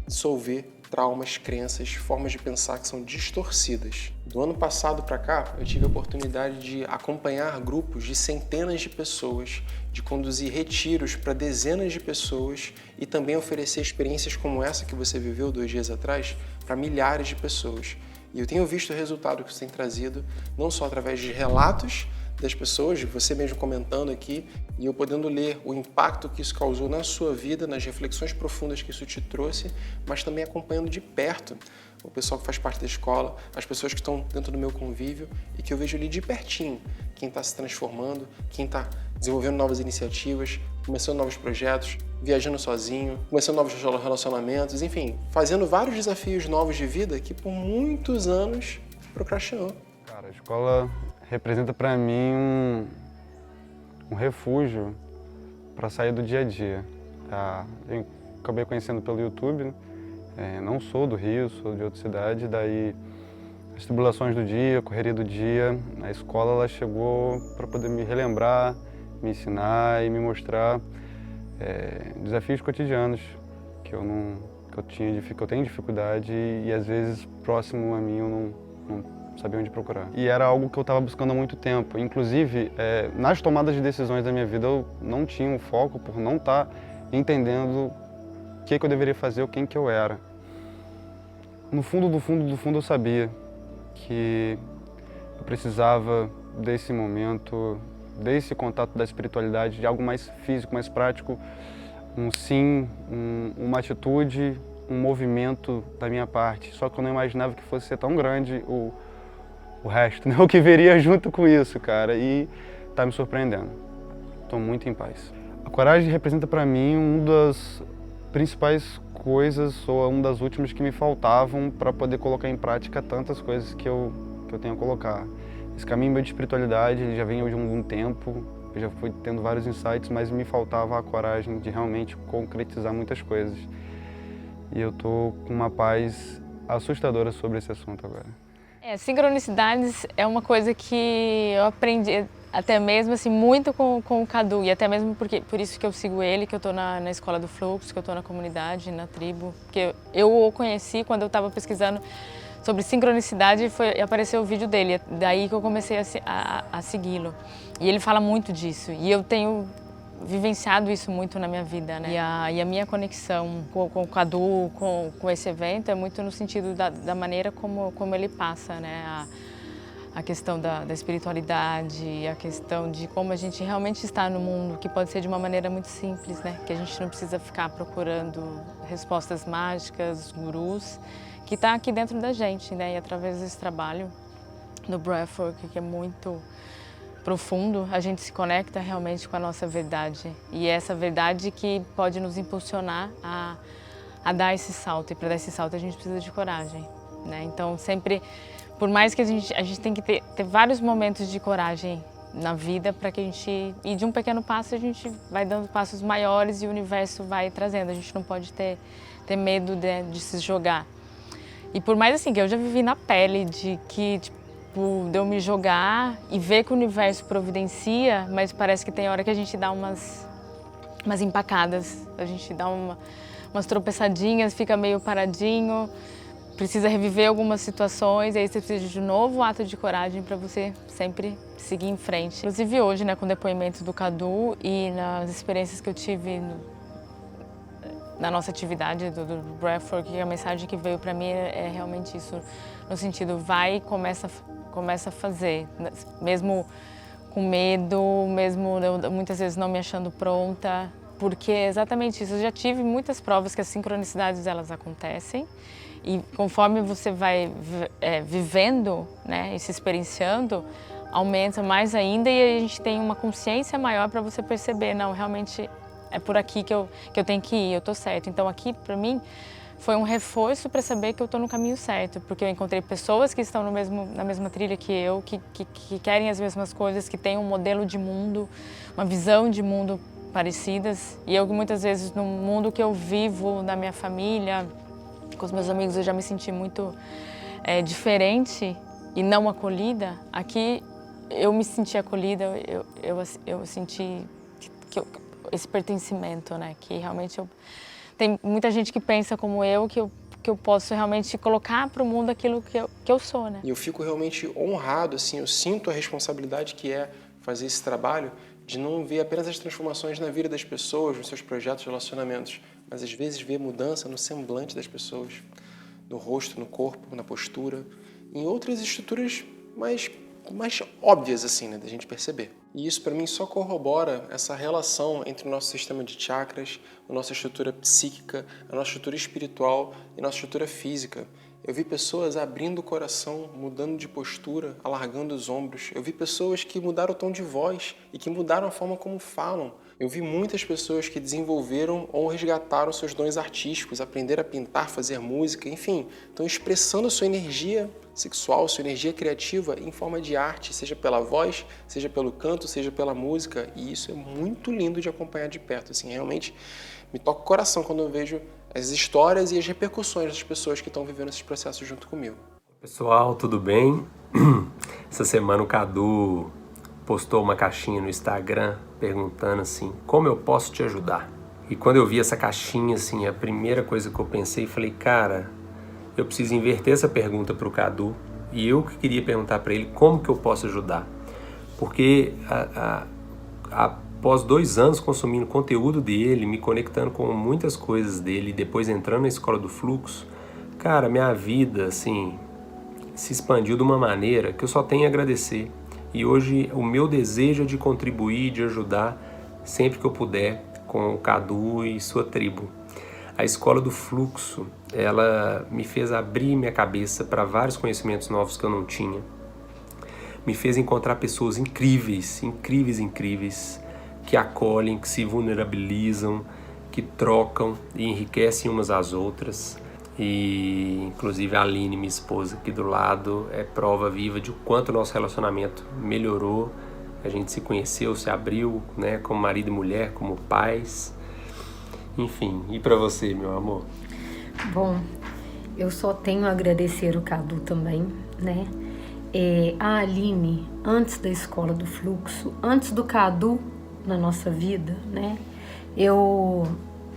dissolver traumas, crenças, formas de pensar que são distorcidas. Do ano passado para cá, eu tive a oportunidade de acompanhar grupos de centenas de pessoas, de conduzir retiros para dezenas de pessoas e também oferecer experiências como essa que você viveu 2 dias atrás para milhares de pessoas. E eu tenho visto o resultado que isso tem trazido, não só através de relatos das pessoas, de você mesmo comentando aqui, e eu podendo ler o impacto que isso causou na sua vida, nas reflexões profundas que isso te trouxe, mas também acompanhando de perto o pessoal que faz parte da escola, as pessoas que estão dentro do meu convívio e que eu vejo ali de pertinho quem está se transformando, quem está desenvolvendo novas iniciativas, começando novos projetos, viajando sozinho, começando novos relacionamentos, enfim, fazendo vários desafios novos de vida que por muitos anos procrastinou. Cara, a escola representa para mim um refúgio para sair do dia a dia. Eu acabei conhecendo pelo YouTube, né? Não sou do Rio, sou de outra cidade, daí as tribulações do dia, a correria do dia, a escola ela chegou para poder me relembrar, me ensinar e me mostrar desafios cotidianos que eu tenho dificuldade e às vezes próximo a mim eu não sabia onde procurar. E era algo que eu estava buscando há muito tempo. Inclusive, nas tomadas de decisões da minha vida, eu não tinha um foco por não estar entendendo o que eu deveria fazer ou quem que eu era. No fundo, do fundo, do fundo, eu sabia que eu precisava desse momento, desse contato da espiritualidade, de algo mais físico, mais prático, um sim, uma atitude, um movimento da minha parte. Só que eu não imaginava que fosse ser tão grande o resto, né? O que viria junto com isso, cara, e tá me surpreendendo. Estou muito em paz. A coragem representa para mim uma das principais coisas, ou uma das últimas que me faltavam para poder colocar em prática tantas coisas que eu tenho a colocar. Esse caminho de espiritualidade ele já vem de algum tempo, eu já fui tendo vários insights, mas me faltava a coragem de realmente concretizar muitas coisas. E eu tô com uma paz assustadora sobre esse assunto agora. Sincronicidades é uma coisa que eu aprendi até mesmo assim muito com o Cadu e até mesmo por isso que eu sigo ele, que eu estou na escola do Fluxo, que eu estou na comunidade, na tribo, porque eu o conheci quando eu estava pesquisando sobre sincronicidade e apareceu o vídeo dele, daí que eu comecei a segui-lo. E ele fala muito disso e eu tenho vivenciado isso muito na minha vida, né? E a minha conexão com o Cadu, com esse evento, é muito no sentido da maneira como ele passa, né? a questão da espiritualidade, a questão de como a gente realmente está no mundo, que pode ser de uma maneira muito simples, né? Que a gente não precisa ficar procurando respostas mágicas, gurus, que está aqui dentro da gente, né? E através desse trabalho do Breathwork, que é muito profundo, a gente se conecta realmente com a nossa verdade. E é essa verdade que pode nos impulsionar a dar esse salto. E para dar esse salto a gente precisa de coragem, né? Então sempre, por mais que a gente tem que ter vários momentos de coragem na vida para que a gente, e de um pequeno passo a gente vai dando passos maiores e o universo vai trazendo. A gente não pode ter medo de se jogar. E por mais assim, que eu já vivi na pele de que, de eu me jogar e ver que o universo providencia, mas parece que tem hora que a gente dá umas empacadas, a gente dá umas tropeçadinhas, fica meio paradinho, precisa reviver algumas situações, e aí você precisa de um novo ato de coragem para você sempre seguir em frente. Inclusive hoje, né, com o depoimento do Cadu e nas experiências que eu tive na nossa atividade do Breathwork, a mensagem que veio para mim é realmente isso, no sentido, vai e começa a fazer, mesmo com medo, mesmo muitas vezes não me achando pronta, porque é exatamente isso. Eu já tive muitas provas que as sincronicidades elas acontecem e conforme você vai vivendo, né, e se experienciando, aumenta mais ainda e a gente tem uma consciência maior para você perceber, não, realmente é por aqui que eu tenho que ir, eu estou certo. Então aqui, para mim, foi um reforço para saber que eu estou no caminho certo, porque eu encontrei pessoas que estão na mesma trilha que eu, que querem as mesmas coisas, que têm um modelo de mundo, uma visão de mundo parecidas. E eu, muitas vezes, no mundo que eu vivo, na minha família, com os meus amigos, eu já me senti muito diferente e não acolhida. Aqui, eu me senti acolhida, eu senti esse pertencimento, né? Que realmente tem muita gente que pensa como eu, que eu posso realmente colocar para o mundo aquilo que eu sou, né? E eu fico realmente honrado, assim, eu sinto a responsabilidade que é fazer esse trabalho de não ver apenas as transformações na vida das pessoas, nos seus projetos, relacionamentos, mas às vezes ver mudança no semblante das pessoas, no rosto, no corpo, na postura, em outras estruturas mais óbvias, assim, né, da gente perceber. E isso, para mim, só corrobora essa relação entre o nosso sistema de chakras, a nossa estrutura psíquica, a nossa estrutura espiritual e a nossa estrutura física. Eu vi pessoas abrindo o coração, mudando de postura, alargando os ombros. Eu vi pessoas que mudaram o tom de voz e que mudaram a forma como falam. Eu vi muitas pessoas que desenvolveram ou resgataram seus dons artísticos, aprenderam a pintar, fazer música, enfim, estão expressando sua energia sexual, sua energia criativa em forma de arte, seja pela voz, seja pelo canto, seja pela música. E isso é muito lindo de acompanhar de perto. Assim, realmente me toca o coração quando eu vejo as histórias e as repercussões das pessoas que estão vivendo esses processos junto comigo. Pessoal, tudo bem? Essa semana o Cadu postou uma caixinha no Instagram perguntando assim, como eu posso te ajudar? E quando eu vi essa caixinha, assim, a primeira coisa que eu pensei, falei, cara, eu preciso inverter essa pergunta para o Cadu e eu que queria perguntar para ele como que eu posso ajudar. Porque após 2 anos consumindo conteúdo dele, me conectando com muitas coisas dele e depois entrando na Escola do Fluxo, cara, minha vida, assim, se expandiu de uma maneira que eu só tenho a agradecer. E hoje o meu desejo é de contribuir, de ajudar sempre que eu puder com o Cadu e sua tribo. A Escola do Fluxo, ela me fez abrir minha cabeça para vários conhecimentos novos que eu não tinha. Me fez encontrar pessoas incríveis, que acolhem, que se vulnerabilizam, que trocam e enriquecem umas às outras. E inclusive a Aline, minha esposa, aqui do lado, é prova viva de o quanto o nosso relacionamento melhorou. A gente se conheceu, se abriu, né, como marido e mulher, como pais. Enfim, e para você, meu amor? Bom, eu só tenho a agradecer o Cadu também, né? A Aline, antes da Escola do Fluxo, antes do Cadu na nossa vida, né? Eu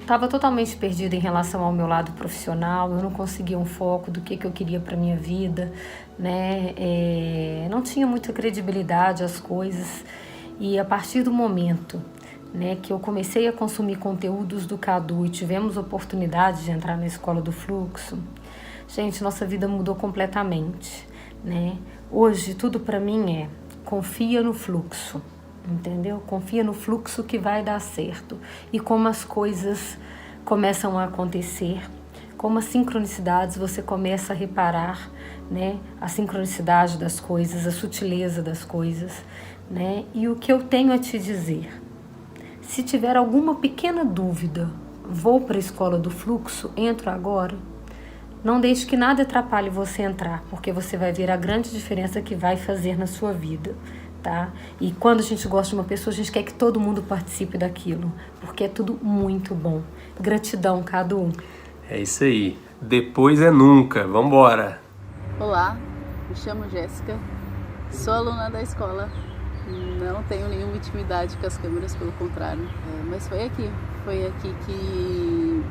estava totalmente perdida em relação ao meu lado profissional, eu não conseguia um foco do que eu queria para minha vida, né? Não tinha muita credibilidade as coisas e a partir do momento, né, que eu comecei a consumir conteúdos do Cadu e tivemos oportunidade de entrar na Escola do Fluxo, gente, nossa vida mudou completamente, né? Hoje tudo para mim é confia no fluxo, entendeu? Confia no fluxo que vai dar certo. E como as coisas começam a acontecer, como as sincronicidades você começa a reparar, né? A sincronicidade das coisas, a sutileza das coisas, né? E o que eu tenho a te dizer, se tiver alguma pequena dúvida, vou para a escola do fluxo, entro agora, não deixe que nada atrapalhe você entrar, porque você vai ver a grande diferença que vai fazer na sua vida, tá? E quando a gente gosta de uma pessoa, a gente quer que todo mundo participe daquilo, porque é tudo muito bom. Gratidão, Cadu. É isso aí. Depois é nunca. Vambora! Olá, me chamo Jéssica, sou aluna da escola, não tenho nenhuma intimidade com as câmeras, pelo contrário, mas foi aqui que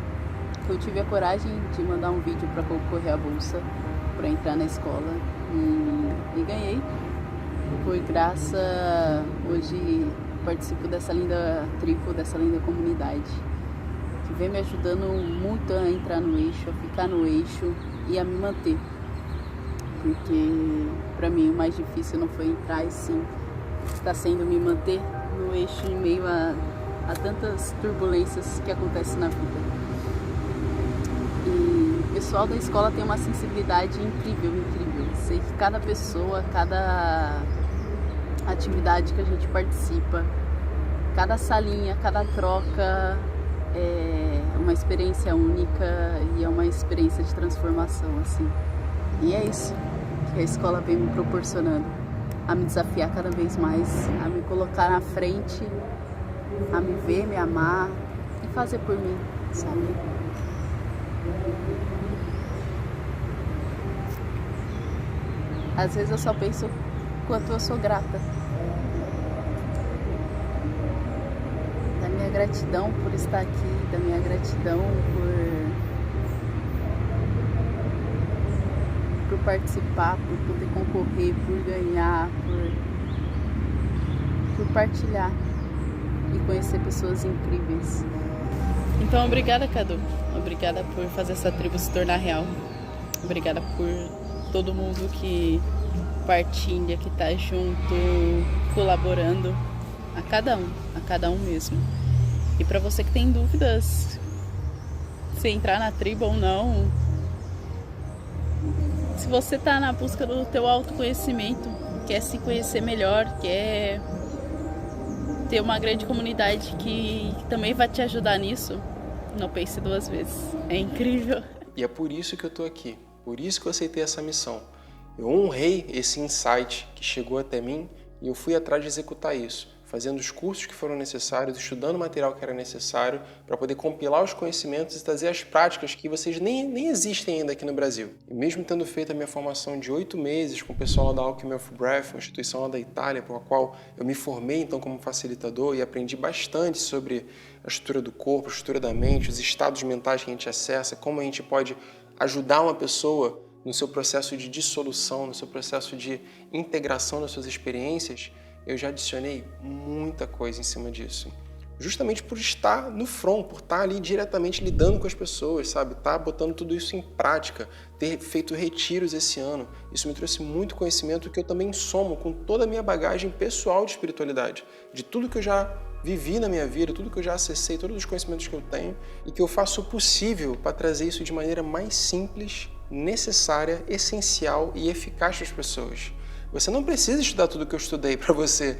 eu tive a coragem de mandar um vídeo para concorrer à bolsa, para entrar na escola e ganhei. Por graça, hoje participo dessa linda tribo, dessa linda comunidade, que vem me ajudando muito a entrar no eixo, a ficar no eixo e a me manter. Porque para mim o mais difícil não foi entrar, e sim está sendo me manter no eixo em meio a tantas turbulências que acontecem na vida. E o pessoal da escola tem uma sensibilidade incrível. Sei que cada pessoa, cada atividade que a gente participa, cada salinha, cada troca é uma experiência única e é uma experiência de transformação, assim. E é isso que a escola vem me proporcionando, a me desafiar cada vez mais, a me colocar na frente, a me ver, me amar e fazer por mim, sabe? Às vezes eu só penso quanto eu sou grata. Da minha gratidão por estar aqui, da minha gratidão por participar, por poder concorrer, por ganhar, por partilhar e conhecer pessoas incríveis. Então, obrigada, Cadu. Obrigada por fazer essa tribo se tornar real. Obrigada por todo mundo que partilha, que tá junto, colaborando, a cada um mesmo. E para você que tem dúvidas se entrar na tribo ou não, se você tá na busca do teu autoconhecimento, quer se conhecer melhor, quer ter uma grande comunidade que também vai te ajudar nisso, não pense duas vezes. É incrível. E é por isso que eu tô aqui. Por isso que eu aceitei essa missão. Eu honrei esse insight que chegou até mim e eu fui atrás de executar isso, fazendo os cursos que foram necessários, estudando o material que era necessário para poder compilar os conhecimentos e trazer as práticas que vocês nem existem ainda aqui no Brasil. E mesmo tendo feito a minha formação de 8 meses com o pessoal lá da Alchemy of Breath, uma instituição lá da Itália, por a qual eu me formei então como facilitador e aprendi bastante sobre a estrutura do corpo, a estrutura da mente, os estados mentais que a gente acessa, como a gente pode ajudar uma pessoa no seu processo de dissolução, no seu processo de integração das suas experiências, eu já adicionei muita coisa em cima disso. Justamente por estar no front, por estar ali diretamente lidando com as pessoas, sabe? Estar botando tudo isso em prática, ter feito retiros esse ano. Isso me trouxe muito conhecimento que eu também somo com toda a minha bagagem pessoal de espiritualidade, de tudo que eu já vivi na minha vida, tudo que eu já acessei, todos os conhecimentos que eu tenho e que eu faço o possível para trazer isso de maneira mais simples, necessária, essencial e eficaz para as pessoas. Você não precisa estudar tudo que eu estudei para você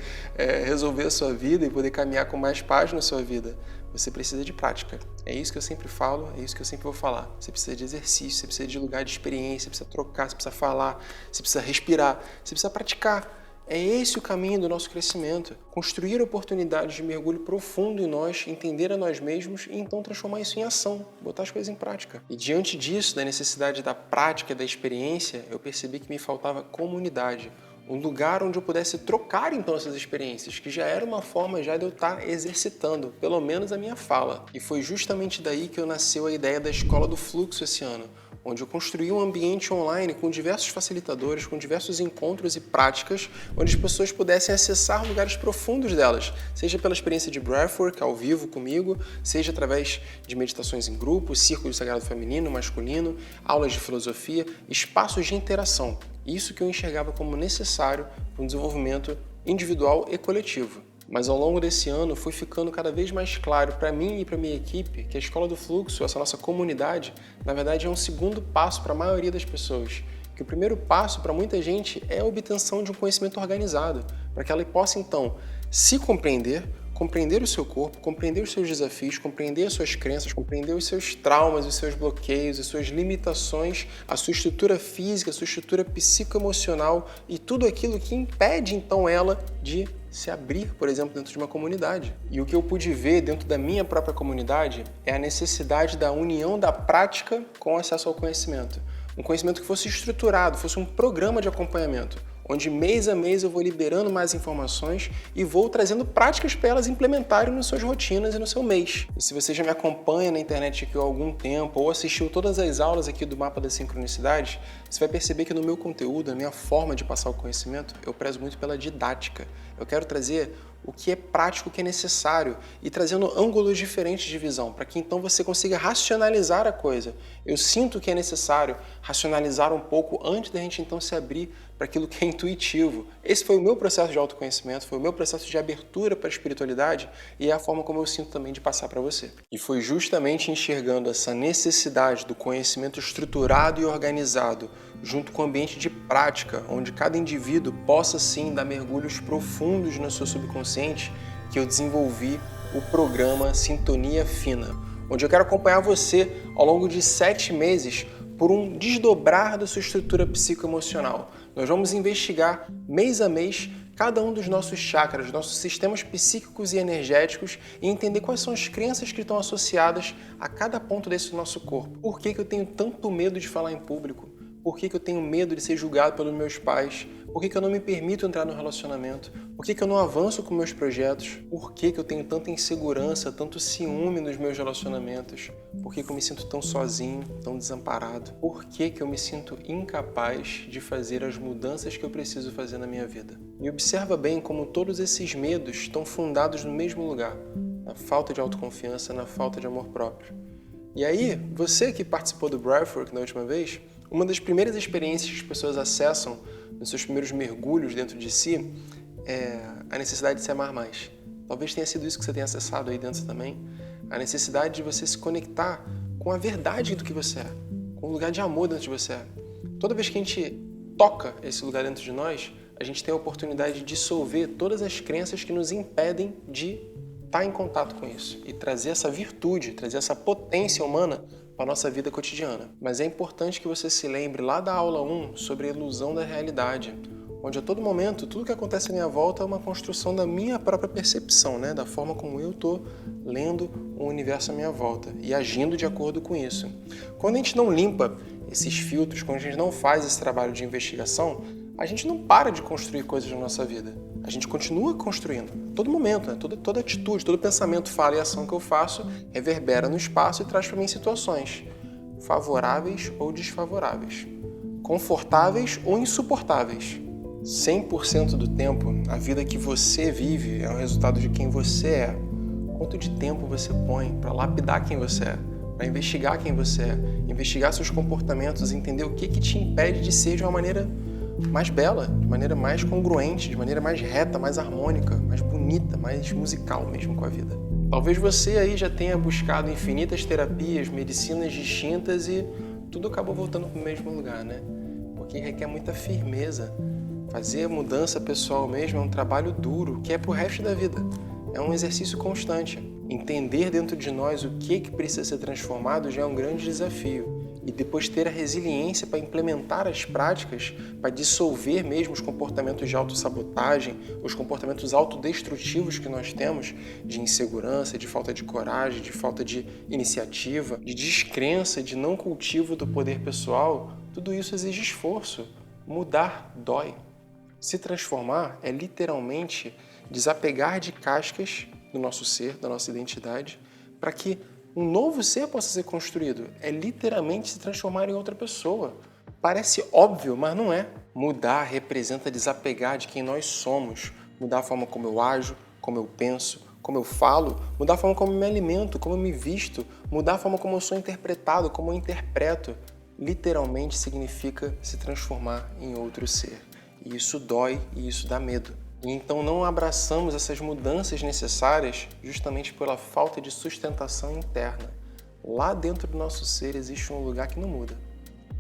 resolver a sua vida e poder caminhar com mais paz na sua vida. Você precisa de prática. É isso que eu sempre falo, é isso que eu sempre vou falar. Você precisa de exercício, você precisa de lugar de experiência, você precisa trocar, você precisa falar, você precisa respirar, você precisa praticar. É esse o caminho do nosso crescimento. Construir oportunidades de mergulho profundo em nós, entender a nós mesmos e então transformar isso em ação, botar as coisas em prática. E diante disso, da necessidade da prática e da experiência, eu percebi que me faltava comunidade. Um lugar onde eu pudesse trocar então essas experiências, que já era uma forma já de eu estar exercitando, pelo menos a minha fala. E foi justamente daí que nasceu a ideia da Escola do Fluxo esse ano, onde eu construí um ambiente online com diversos facilitadores, com diversos encontros e práticas, onde as pessoas pudessem acessar lugares profundos delas, seja pela experiência de breathwork ao vivo comigo, seja através de meditações em grupo, círculo sagrado feminino, masculino, aulas de filosofia, espaços de interação. Isso que eu enxergava como necessário para um desenvolvimento individual e coletivo. Mas ao longo desse ano foi ficando cada vez mais claro para mim e para minha equipe que a Escola do Fluxo, essa nossa comunidade, na verdade é um segundo passo para a maioria das pessoas. Que o primeiro passo para muita gente é a obtenção de um conhecimento organizado, para que ela possa então se compreender o seu corpo, compreender os seus desafios, compreender as suas crenças, compreender os seus traumas, os seus bloqueios, as suas limitações, a sua estrutura física, a sua estrutura psicoemocional e tudo aquilo que impede então ela de se abrir, por exemplo, dentro de uma comunidade. E o que eu pude ver dentro da minha própria comunidade é a necessidade da união da prática com acesso ao conhecimento. Um conhecimento que fosse estruturado, fosse um programa de acompanhamento, onde mês a mês eu vou liberando mais informações e vou trazendo práticas para elas implementarem nas suas rotinas e no seu mês. E se você já me acompanha na internet aqui há algum tempo ou assistiu todas as aulas aqui do Mapa das Sincronicidades, você vai perceber que no meu conteúdo, a minha forma de passar o conhecimento, eu prezo muito pela didática. Eu quero trazer o que é prático, o que é necessário e trazendo ângulos diferentes de visão, para que então você consiga racionalizar a coisa. Eu sinto que é necessário racionalizar um pouco antes da gente então se abrir para aquilo que é intuitivo. Esse foi o meu processo de autoconhecimento, foi o meu processo de abertura para a espiritualidade e é a forma como eu sinto também de passar para você. E foi justamente enxergando essa necessidade do conhecimento estruturado e organizado, junto com o ambiente de prática, onde cada indivíduo possa sim dar mergulhos profundos no seu subconsciente, que eu desenvolvi o programa Sintonia Fina, onde eu quero acompanhar você ao longo de 7 meses por um desdobrar da sua estrutura psicoemocional. Nós vamos investigar mês a mês cada um dos nossos chakras, nossos sistemas psíquicos e energéticos e entender quais são as crenças que estão associadas a cada ponto desse nosso corpo. Por que eu tenho tanto medo de falar em público? Por que eu tenho medo de ser julgado pelos meus pais? Por que eu não me permito entrar no relacionamento? Por que eu não avanço com meus projetos? Por que eu tenho tanta insegurança, tanto ciúme nos meus relacionamentos? Por que eu me sinto tão sozinho, tão desamparado? Por que eu me sinto incapaz de fazer as mudanças que eu preciso fazer na minha vida? E observa bem como todos esses medos estão fundados no mesmo lugar, na falta de autoconfiança, na falta de amor próprio. E aí, você que participou do Breathwork na última vez, uma das primeiras experiências que as pessoas acessam nos seus primeiros mergulhos dentro de si é a necessidade de se amar mais. Talvez tenha sido isso que você tenha acessado aí dentro também. A necessidade de você se conectar com a verdade do que você é, com o lugar de amor dentro de você. Toda vez que a gente toca esse lugar dentro de nós, a gente tem a oportunidade de dissolver todas as crenças que nos impedem de estar em contato com isso e trazer essa virtude, trazer essa potência humana para a nossa vida cotidiana. Mas é importante que você se lembre lá da aula 1 sobre a ilusão da realidade, onde a todo momento, tudo que acontece à minha volta é uma construção da minha própria percepção, né? Da forma como eu estou lendo o universo à minha volta e agindo de acordo com isso. Quando a gente não limpa esses filtros, quando a gente não faz esse trabalho de investigação, a gente não para de construir coisas na nossa vida. A gente continua construindo, todo momento, né? Toda atitude, todo pensamento, fala e ação que eu faço reverbera no espaço e traz para mim situações favoráveis ou desfavoráveis, confortáveis ou insuportáveis. 100% do tempo, a vida que você vive é o resultado de quem você é. Quanto de tempo você põe para lapidar quem você é, para investigar quem você é, investigar seus comportamentos, entender o que te impede de ser de uma maneira mais bela, de maneira mais congruente, de maneira mais reta, mais harmônica, mais bonita, mais musical mesmo com a vida. Talvez você aí já tenha buscado infinitas terapias, medicinas distintas e tudo acabou voltando para o mesmo lugar, né? Porque requer muita firmeza. Fazer a mudança pessoal mesmo é um trabalho duro, que é pro resto da vida. É um exercício constante. Entender dentro de nós o que precisa ser transformado já é um grande desafio. E depois ter a resiliência para implementar as práticas, para dissolver mesmo os comportamentos de autossabotagem, os comportamentos autodestrutivos que nós temos, de insegurança, de falta de coragem, de falta de iniciativa, de descrença, de não cultivo do poder pessoal, tudo isso exige esforço. Mudar dói. Se transformar é literalmente desapegar de cascas do nosso ser, da nossa identidade, para que um novo ser possa ser construído. É literalmente se transformar em outra pessoa. Parece óbvio, mas não é. Mudar representa desapegar de quem nós somos, mudar a forma como eu ajo, como eu penso, como eu falo, mudar a forma como eu me alimento, como eu me visto, mudar a forma como eu sou interpretado, como eu interpreto. literalmente significa se transformar em outro ser. E isso dói e isso dá medo. E então não abraçamos essas mudanças necessárias justamente pela falta de sustentação interna. Lá dentro do nosso ser existe um lugar que não muda.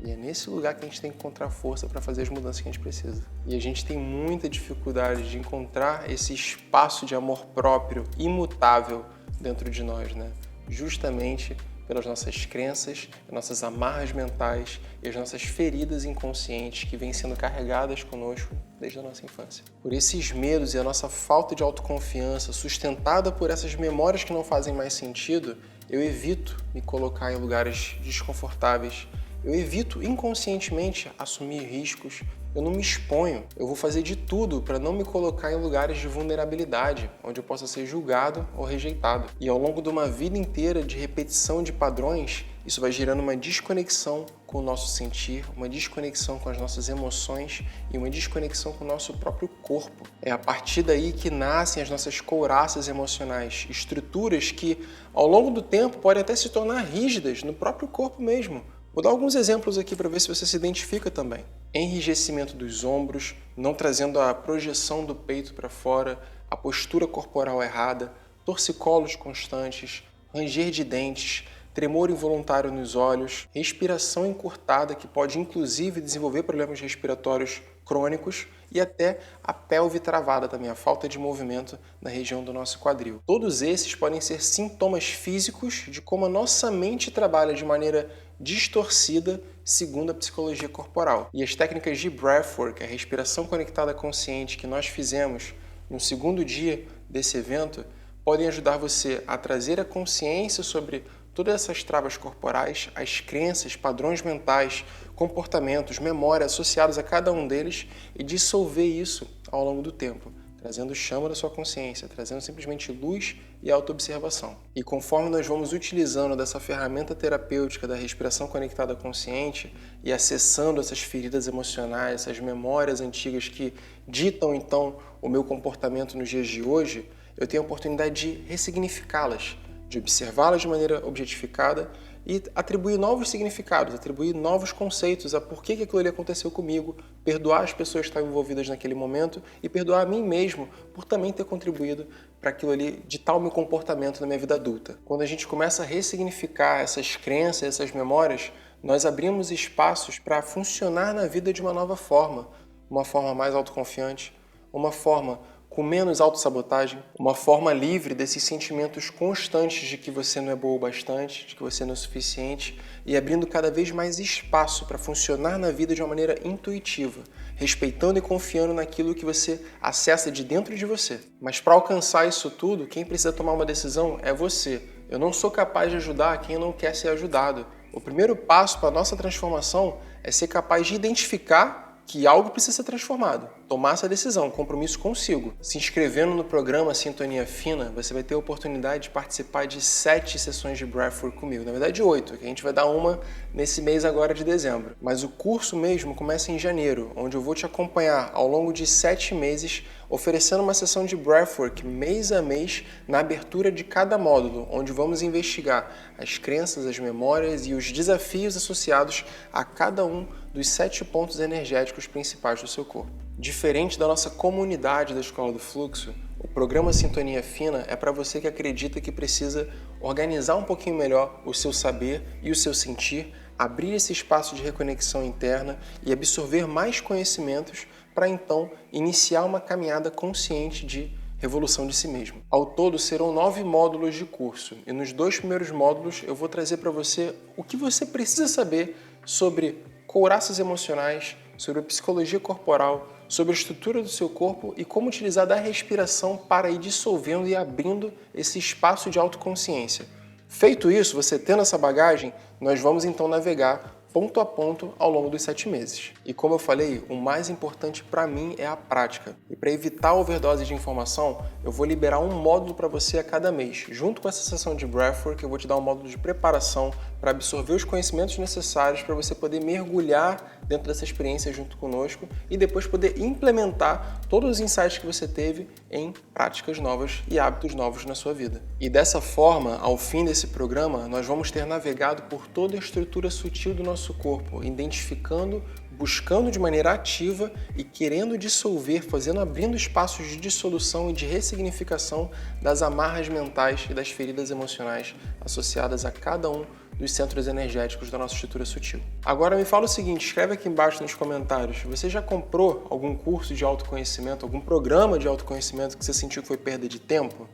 E é nesse lugar que a gente tem que encontrar força para fazer as mudanças que a gente precisa. E a gente tem muita dificuldade de encontrar esse espaço de amor próprio imutável dentro de nós, né? Justamente pelas nossas crenças, as nossas amarras mentais e as nossas feridas inconscientes que vêm sendo carregadas conosco desde a nossa infância. Por esses medos e a nossa falta de autoconfiança, sustentada por essas memórias que não fazem mais sentido, eu evito me colocar em lugares desconfortáveis. Eu evito inconscientemente assumir riscos, eu não me exponho, eu vou fazer de tudo para não me colocar em lugares de vulnerabilidade, onde eu possa ser julgado ou rejeitado. E ao longo de uma vida inteira de repetição de padrões, isso vai gerando uma desconexão com o nosso sentir, uma desconexão com as nossas emoções e uma desconexão com o nosso próprio corpo. É a partir daí que nascem as nossas couraças emocionais, estruturas que ao longo do tempo podem até se tornar rígidas no próprio corpo mesmo. Vou dar alguns exemplos aqui para ver se você se identifica também. Enrijecimento dos ombros, não trazendo a projeção do peito para fora, a postura corporal errada, torcicolos constantes, ranger de dentes, tremor involuntário nos olhos, respiração encurtada que pode inclusive desenvolver problemas respiratórios crônicos e até a pelve travada também, a falta de movimento na região do nosso quadril. Todos esses podem ser sintomas físicos de como a nossa mente trabalha de maneira distorcida segundo a psicologia corporal. E as técnicas de breathwork, a respiração conectada consciente que nós fizemos no segundo dia desse evento, podem ajudar você a trazer a consciência sobre todas essas travas corporais, as crenças, padrões mentais, comportamentos, memória associados a cada um deles e dissolver isso ao longo do tempo, trazendo chama da sua consciência, trazendo simplesmente luz e autoobservação. E conforme nós vamos utilizando dessa ferramenta terapêutica da respiração conectada consciente e acessando essas feridas emocionais, essas memórias antigas que ditam então o meu comportamento nos dias de hoje, eu tenho a oportunidade de ressignificá-las, de observá-las de maneira objetificada e atribuir novos significados, atribuir novos conceitos a por que aquilo ali aconteceu comigo, perdoar as pessoas que estavam envolvidas naquele momento e perdoar a mim mesmo por também ter contribuído para aquilo ali de tal meu comportamento na minha vida adulta. Quando a gente começa a ressignificar essas crenças, essas memórias, nós abrimos espaços para funcionar na vida de uma nova forma, uma forma mais autoconfiante, uma forma com menos autossabotagem, uma forma livre desses sentimentos constantes de que você não é boa o bastante, de que você não é suficiente e abrindo cada vez mais espaço para funcionar na vida de uma maneira intuitiva, respeitando e confiando naquilo que você acessa de dentro de você. Mas para alcançar isso tudo, quem precisa tomar uma decisão é você. Eu não sou capaz de ajudar quem não quer ser ajudado. O primeiro passo para a nossa transformação é ser capaz de identificar que algo precisa ser transformado. Tomar essa decisão, compromisso consigo. Se inscrevendo no programa Sintonia Fina, você vai ter a oportunidade de participar de 7 sessões de breathwork comigo. Na verdade 8, que a gente vai dar uma nesse mês agora de dezembro. Mas o curso mesmo começa em janeiro, onde eu vou te acompanhar ao longo de 7 meses, oferecendo uma sessão de breathwork mês a mês na abertura de cada módulo, onde vamos investigar as crenças, as memórias e os desafios associados a cada um dos 7 pontos energéticos principais do seu corpo. Diferente da nossa comunidade da Escola do Fluxo, o programa Sintonia Fina é para você que acredita que precisa organizar um pouquinho melhor o seu saber e o seu sentir, abrir esse espaço de reconexão interna e absorver mais conhecimentos para então iniciar uma caminhada consciente de revolução de si mesmo. Ao todo serão 9 módulos de curso e nos 2 primeiros módulos eu vou trazer para você o que você precisa saber sobre couraças emocionais, sobre a psicologia corporal, sobre a estrutura do seu corpo e como utilizar da respiração para ir dissolvendo e abrindo esse espaço de autoconsciência. Feito isso, você tendo essa bagagem, nós vamos então navegar ponto a ponto ao longo dos 7 meses. E como eu falei, o mais importante para mim é a prática. E para evitar a overdose de informação, eu vou liberar um módulo para você a cada mês. Junto com essa sessão de breathwork, eu vou te dar um módulo de preparação para absorver os conhecimentos necessários para você poder mergulhar dentro dessa experiência junto conosco e depois poder implementar todos os insights que você teve em práticas novas e hábitos novos na sua vida. E dessa forma, ao fim desse programa, nós vamos ter navegado por toda a estrutura sutil do nosso corpo, identificando, buscando de maneira ativa e querendo dissolver, abrindo espaços de dissolução e de ressignificação das amarras mentais e das feridas emocionais associadas a cada um dos centros energéticos da nossa estrutura sutil. Agora me fala o seguinte, escreve aqui embaixo nos comentários, você já comprou algum curso de autoconhecimento, algum programa de autoconhecimento que você sentiu que foi perda de tempo?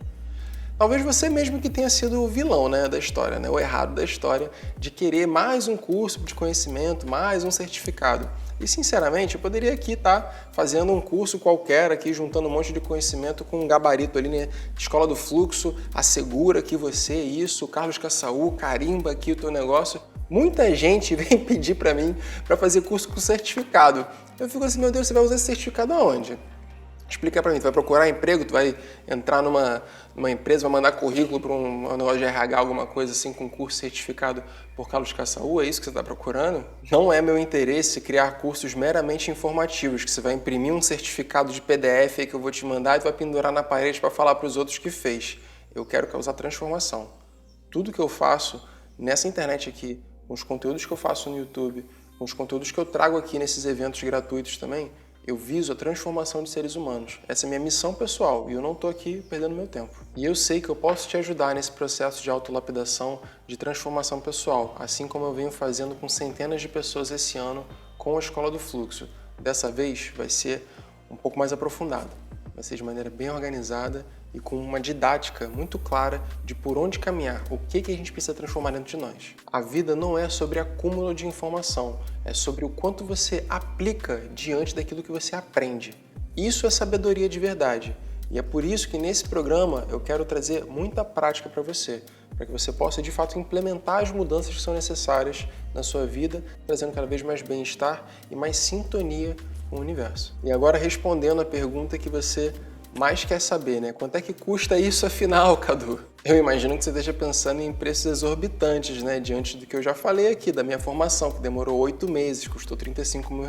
Talvez você mesmo que tenha sido o vilão, né, da história, né, o errado da história, de querer mais um curso de conhecimento, mais um certificado. E sinceramente, eu poderia aqui estar fazendo um curso qualquer, aqui juntando um monte de conhecimento com um gabarito ali, né? Escola do Fluxo, assegura que você, isso, Carlos Cassaú, carimba aqui o teu negócio. Muita gente vem pedir para mim para fazer curso com certificado. Eu fico assim, meu Deus, você vai usar esse certificado aonde? Explica para mim, tu vai procurar emprego, tu vai entrar numa empresa, vai mandar currículo para um negócio de RH, alguma coisa assim, com curso certificado por Carlos Cassaú, é isso que você está procurando? Não é meu interesse criar cursos meramente informativos, que você vai imprimir um certificado de PDF aí que eu vou te mandar e tu vai pendurar na parede para falar para os outros que fez. Eu quero causar transformação. Tudo que eu faço nessa internet aqui, com os conteúdos que eu faço no YouTube, com os conteúdos que eu trago aqui nesses eventos gratuitos também, eu viso a transformação de seres humanos. Essa é a minha missão pessoal e eu não estou aqui perdendo meu tempo. E eu sei que eu posso te ajudar nesse processo de autolapidação, de transformação pessoal, assim como eu venho fazendo com centenas de pessoas esse ano com a Escola do Fluxo. Dessa vez vai ser um pouco mais aprofundado. Vai ser de maneira bem organizada e com uma didática muito clara de por onde caminhar, o que a gente precisa transformar dentro de nós. A vida não é sobre acúmulo de informação, é sobre o quanto você aplica diante daquilo que você aprende. Isso é sabedoria de verdade. E é por isso que nesse programa eu quero trazer muita prática para você, para que você possa de fato implementar as mudanças que são necessárias na sua vida, trazendo cada vez mais bem-estar e mais sintonia com o universo. E agora respondendo a pergunta que você mais quer saber, né? Quanto é que custa isso afinal, Cadu? Eu imagino que você esteja pensando em preços exorbitantes, né? Diante do que eu já falei aqui, da minha formação, que demorou 8 meses, custou R$35 mil.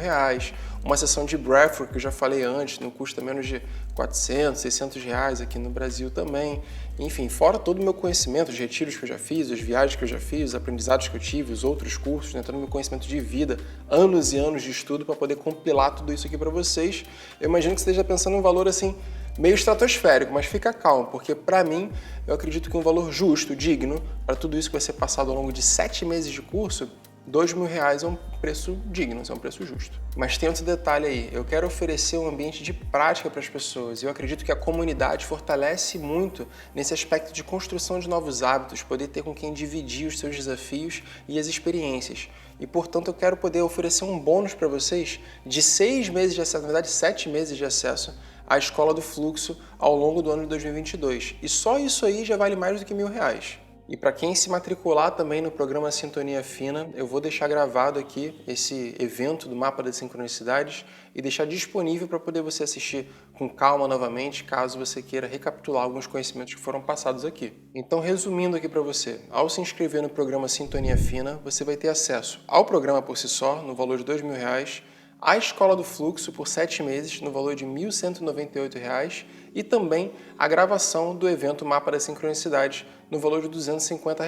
Uma sessão de breathwork, que eu já falei antes, não custa menos de R$400, R$600 aqui no Brasil também. Enfim, fora todo o meu conhecimento, os retiros que eu já fiz, as viagens que eu já fiz, os aprendizados que eu tive, os outros cursos, né? Todo o meu conhecimento de vida, anos e anos de estudo para poder compilar tudo isso aqui para vocês. Eu imagino que você esteja pensando em um valor assim, meio estratosférico, mas fica calmo, porque para mim, eu acredito que um valor justo, digno, para tudo isso que vai ser passado ao longo de 7 meses de curso, R$2 mil é um preço digno, é um preço justo. Mas tem outro detalhe aí, eu quero oferecer um ambiente de prática para as pessoas e eu acredito que a comunidade fortalece muito nesse aspecto de construção de novos hábitos, poder ter com quem dividir os seus desafios e as experiências. E, portanto, eu quero poder oferecer um bônus para vocês de 6 meses de acesso, na verdade 7 meses de acesso à Escola do Fluxo ao longo do ano de 2022. E só isso aí já vale mais do que R$1.000. E para quem se matricular também no programa Sintonia Fina, eu vou deixar gravado aqui esse evento do Mapa das Sincronicidades e deixar disponível para poder você assistir com calma novamente, caso você queira recapitular alguns conhecimentos que foram passados aqui. Então, resumindo aqui para você, ao se inscrever no programa Sintonia Fina, você vai ter acesso ao programa por si só, no valor de R$2 mil, a Escola do Fluxo por 7 meses, no valor de R$ 1.198, e também a gravação do evento Mapa das Sincronicidades, no valor de R$ 250,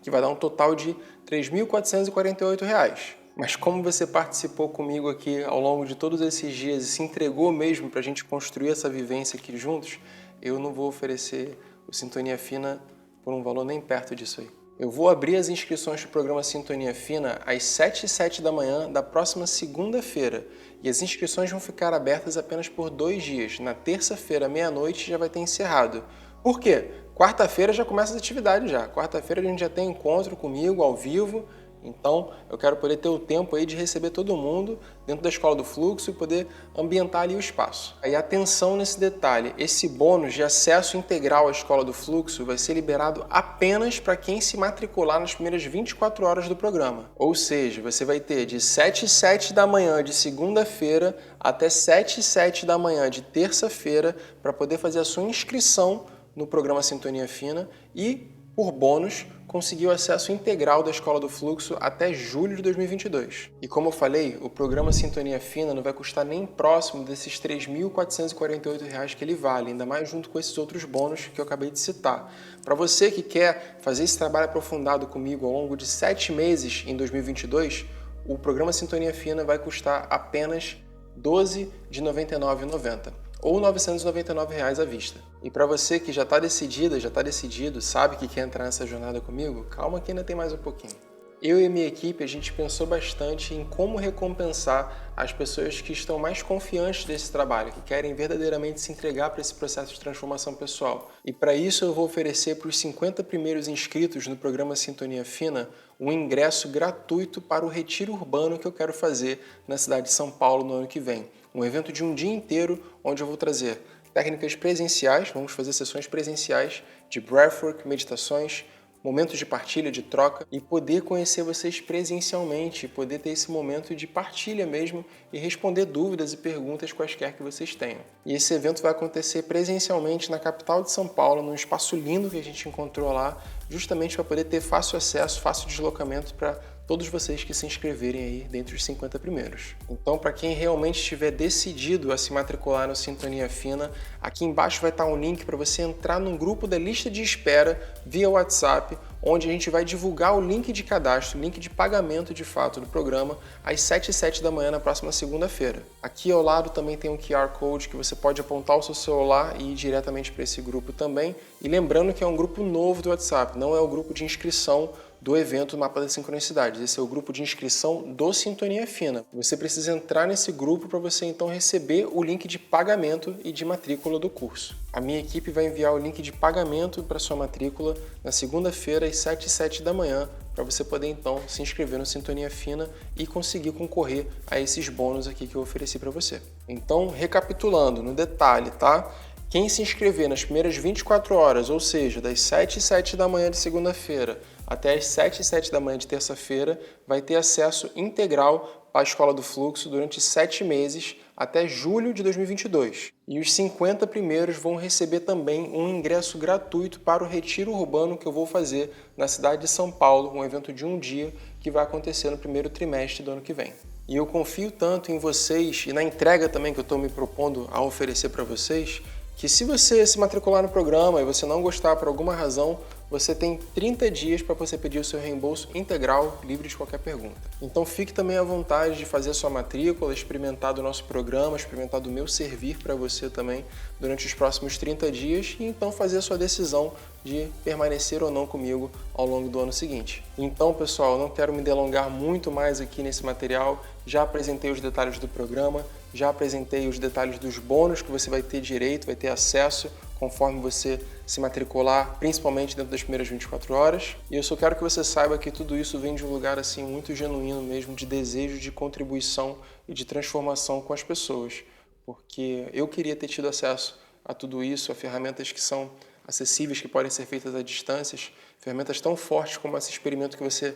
que vai dar um total de R$ 3.448. Mas como você participou comigo aqui ao longo de todos esses dias e se entregou mesmo para a gente construir essa vivência aqui juntos, eu não vou oferecer o Sintonia Fina por um valor nem perto disso aí. Eu vou abrir as inscrições para o programa Sintonia Fina às 7h07 da manhã da próxima segunda-feira. E as inscrições vão ficar abertas apenas por 2 dias. Na terça-feira, meia-noite, já vai ter encerrado. Por quê? Quarta-feira já começa as atividades já. Quarta-feira a gente já tem encontro comigo ao vivo. Então, eu quero poder ter o tempo aí de receber todo mundo dentro da Escola do Fluxo e poder ambientar ali o espaço. Aí, atenção nesse detalhe, esse bônus de acesso integral à Escola do Fluxo vai ser liberado apenas para quem se matricular nas primeiras 24 horas do programa. Ou seja, você vai ter de 7h07 da manhã de segunda-feira até 7h07 da manhã de terça-feira para poder fazer a sua inscrição no programa Sintonia Fina e por bônus, conseguiu acesso integral da Escola do Fluxo até julho de 2022. E como eu falei, o programa Sintonia Fina não vai custar nem próximo desses R$ 3.448 que ele vale, ainda mais junto com esses outros bônus que eu acabei de citar. Para você que quer fazer esse trabalho aprofundado comigo ao longo de 7 meses em 2022, o programa Sintonia Fina vai custar apenas R$ 12,99,90. ou R$ 999 à vista. E para você que já está decidido, sabe que quer entrar nessa jornada comigo, calma que ainda tem mais um pouquinho. Eu e a minha equipe, a gente pensou bastante em como recompensar as pessoas que estão mais confiantes desse trabalho, que querem verdadeiramente se entregar para esse processo de transformação pessoal. E para isso eu vou oferecer para os 50 primeiros inscritos no programa Sintonia Fina um ingresso gratuito para o retiro urbano que eu quero fazer na cidade de São Paulo no ano que vem. Um evento de um dia inteiro onde eu vou trazer técnicas presenciais, vamos fazer sessões presenciais de breathwork, meditações, momentos de partilha, de troca e poder conhecer vocês presencialmente, poder ter esse momento de partilha mesmo e responder dúvidas e perguntas quaisquer que vocês tenham. E esse evento vai acontecer presencialmente na capital de São Paulo, num espaço lindo que a gente encontrou lá, justamente para poder ter fácil acesso, fácil deslocamento para todos vocês que se inscreverem aí dentre os 50 primeiros. Então, para quem realmente estiver decidido a se matricular no Sintonia Fina, aqui embaixo vai estar um link para você entrar num grupo da lista de espera via WhatsApp, onde a gente vai divulgar o link de cadastro, o link de pagamento de fato do programa, às 7h07 da manhã na próxima segunda-feira. Aqui ao lado também tem um QR Code que você pode apontar o seu celular e ir diretamente para esse grupo também. E lembrando que é um grupo novo do WhatsApp, não é o grupo de inscrição do evento Mapa das Sincronicidades. Esse é o grupo de inscrição do Sintonia Fina. Você precisa entrar nesse grupo para você então receber o link de pagamento e de matrícula do curso. A minha equipe vai enviar o link de pagamento para sua matrícula na segunda-feira às 7h07 da manhã para você poder então se inscrever no Sintonia Fina e conseguir concorrer a esses bônus aqui que eu ofereci para você. Então, recapitulando no detalhe, tá? Quem se inscrever nas primeiras 24 horas, ou seja, das 7h07 da manhã de segunda-feira até as 7h07 da manhã de terça-feira, vai ter acesso integral à Escola do Fluxo durante 7 meses até julho de 2022. E os 50 primeiros vão receber também um ingresso gratuito para o retiro urbano que eu vou fazer na cidade de São Paulo, um evento de um dia que vai acontecer no primeiro trimestre do ano que vem. E eu confio tanto em vocês e na entrega também que eu estou me propondo a oferecer para vocês, que se você se matricular no programa e você não gostar por alguma razão, você tem 30 dias para você pedir o seu reembolso integral, livre de qualquer pergunta. Então fique também à vontade de fazer a sua matrícula, experimentar do nosso programa, experimentar do meu servir para você também durante os próximos 30 dias e então fazer a sua decisão de permanecer ou não comigo ao longo do ano seguinte. Então, pessoal, eu não quero me delongar muito mais aqui nesse material, já apresentei os detalhes do programa, já apresentei os detalhes dos bônus que você vai ter direito, vai ter acesso conforme você se matricular, principalmente dentro das primeiras 24 horas. E eu só quero que você saiba que tudo isso vem de um lugar assim muito genuíno mesmo, de desejo de contribuição e de transformação com as pessoas. Porque eu queria ter tido acesso a tudo isso, a ferramentas que são acessíveis, que podem ser feitas a distâncias, ferramentas tão fortes como esse experimento que você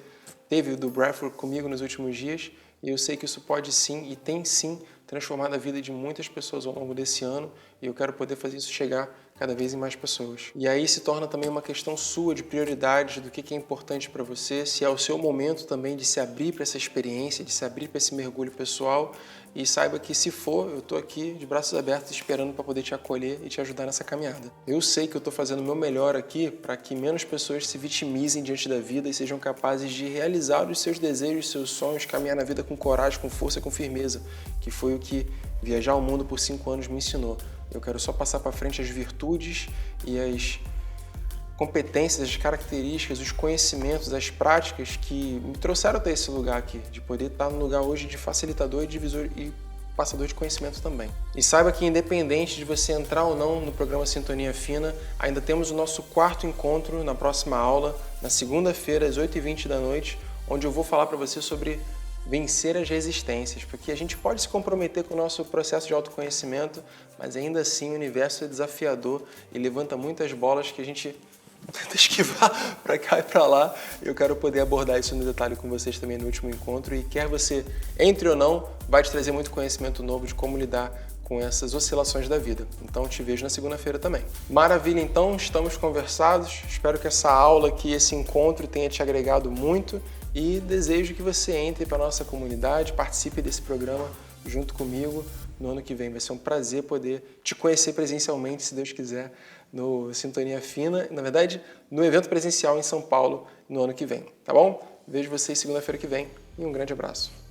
teve do breathwork comigo nos últimos dias. E eu sei que isso pode sim e tem sim transformado a vida de muitas pessoas ao longo desse ano e eu quero poder fazer isso chegar cada vez em mais pessoas. E aí se torna também uma questão sua de prioridades, do que é importante para você, se é o seu momento também de se abrir para essa experiência, de se abrir para esse mergulho pessoal e saiba que se for, eu estou aqui de braços abertos esperando para poder te acolher e te ajudar nessa caminhada. Eu sei que eu estou fazendo o meu melhor aqui para que menos pessoas se vitimizem diante da vida e sejam capazes de realizar os seus desejos, seus sonhos, caminhar na vida com coragem, com força, com firmeza, que foi o que viajar o mundo por 5 anos me ensinou. Eu quero só passar para frente as virtudes e as competências, as características, os conhecimentos, as práticas que me trouxeram até esse lugar aqui, de poder estar no lugar hoje de facilitador e divisor e passador de conhecimento também. E saiba que independente de você entrar ou não no programa Sintonia Fina, ainda temos o nosso 4º encontro na próxima aula, na segunda-feira às 8h20 da noite, onde eu vou falar para você sobre vencer as resistências, porque a gente pode se comprometer com o nosso processo de autoconhecimento, mas ainda assim o universo é desafiador e levanta muitas bolas que a gente tenta esquivar para cá e para lá. Eu quero poder abordar isso no detalhe com vocês também no último encontro e quer você entre ou não, vai te trazer muito conhecimento novo de como lidar com essas oscilações da vida. Então te vejo na segunda-feira também. Maravilha, então, estamos conversados. Espero que essa aula aqui, esse encontro tenha te agregado muito e desejo que você entre para a nossa comunidade, participe desse programa junto comigo no ano que vem. Vai ser um prazer poder te conhecer presencialmente, se Deus quiser, no Sintonia Fina, na verdade, no evento presencial em São Paulo no ano que vem, tá bom? Vejo vocês segunda-feira que vem e um grande abraço.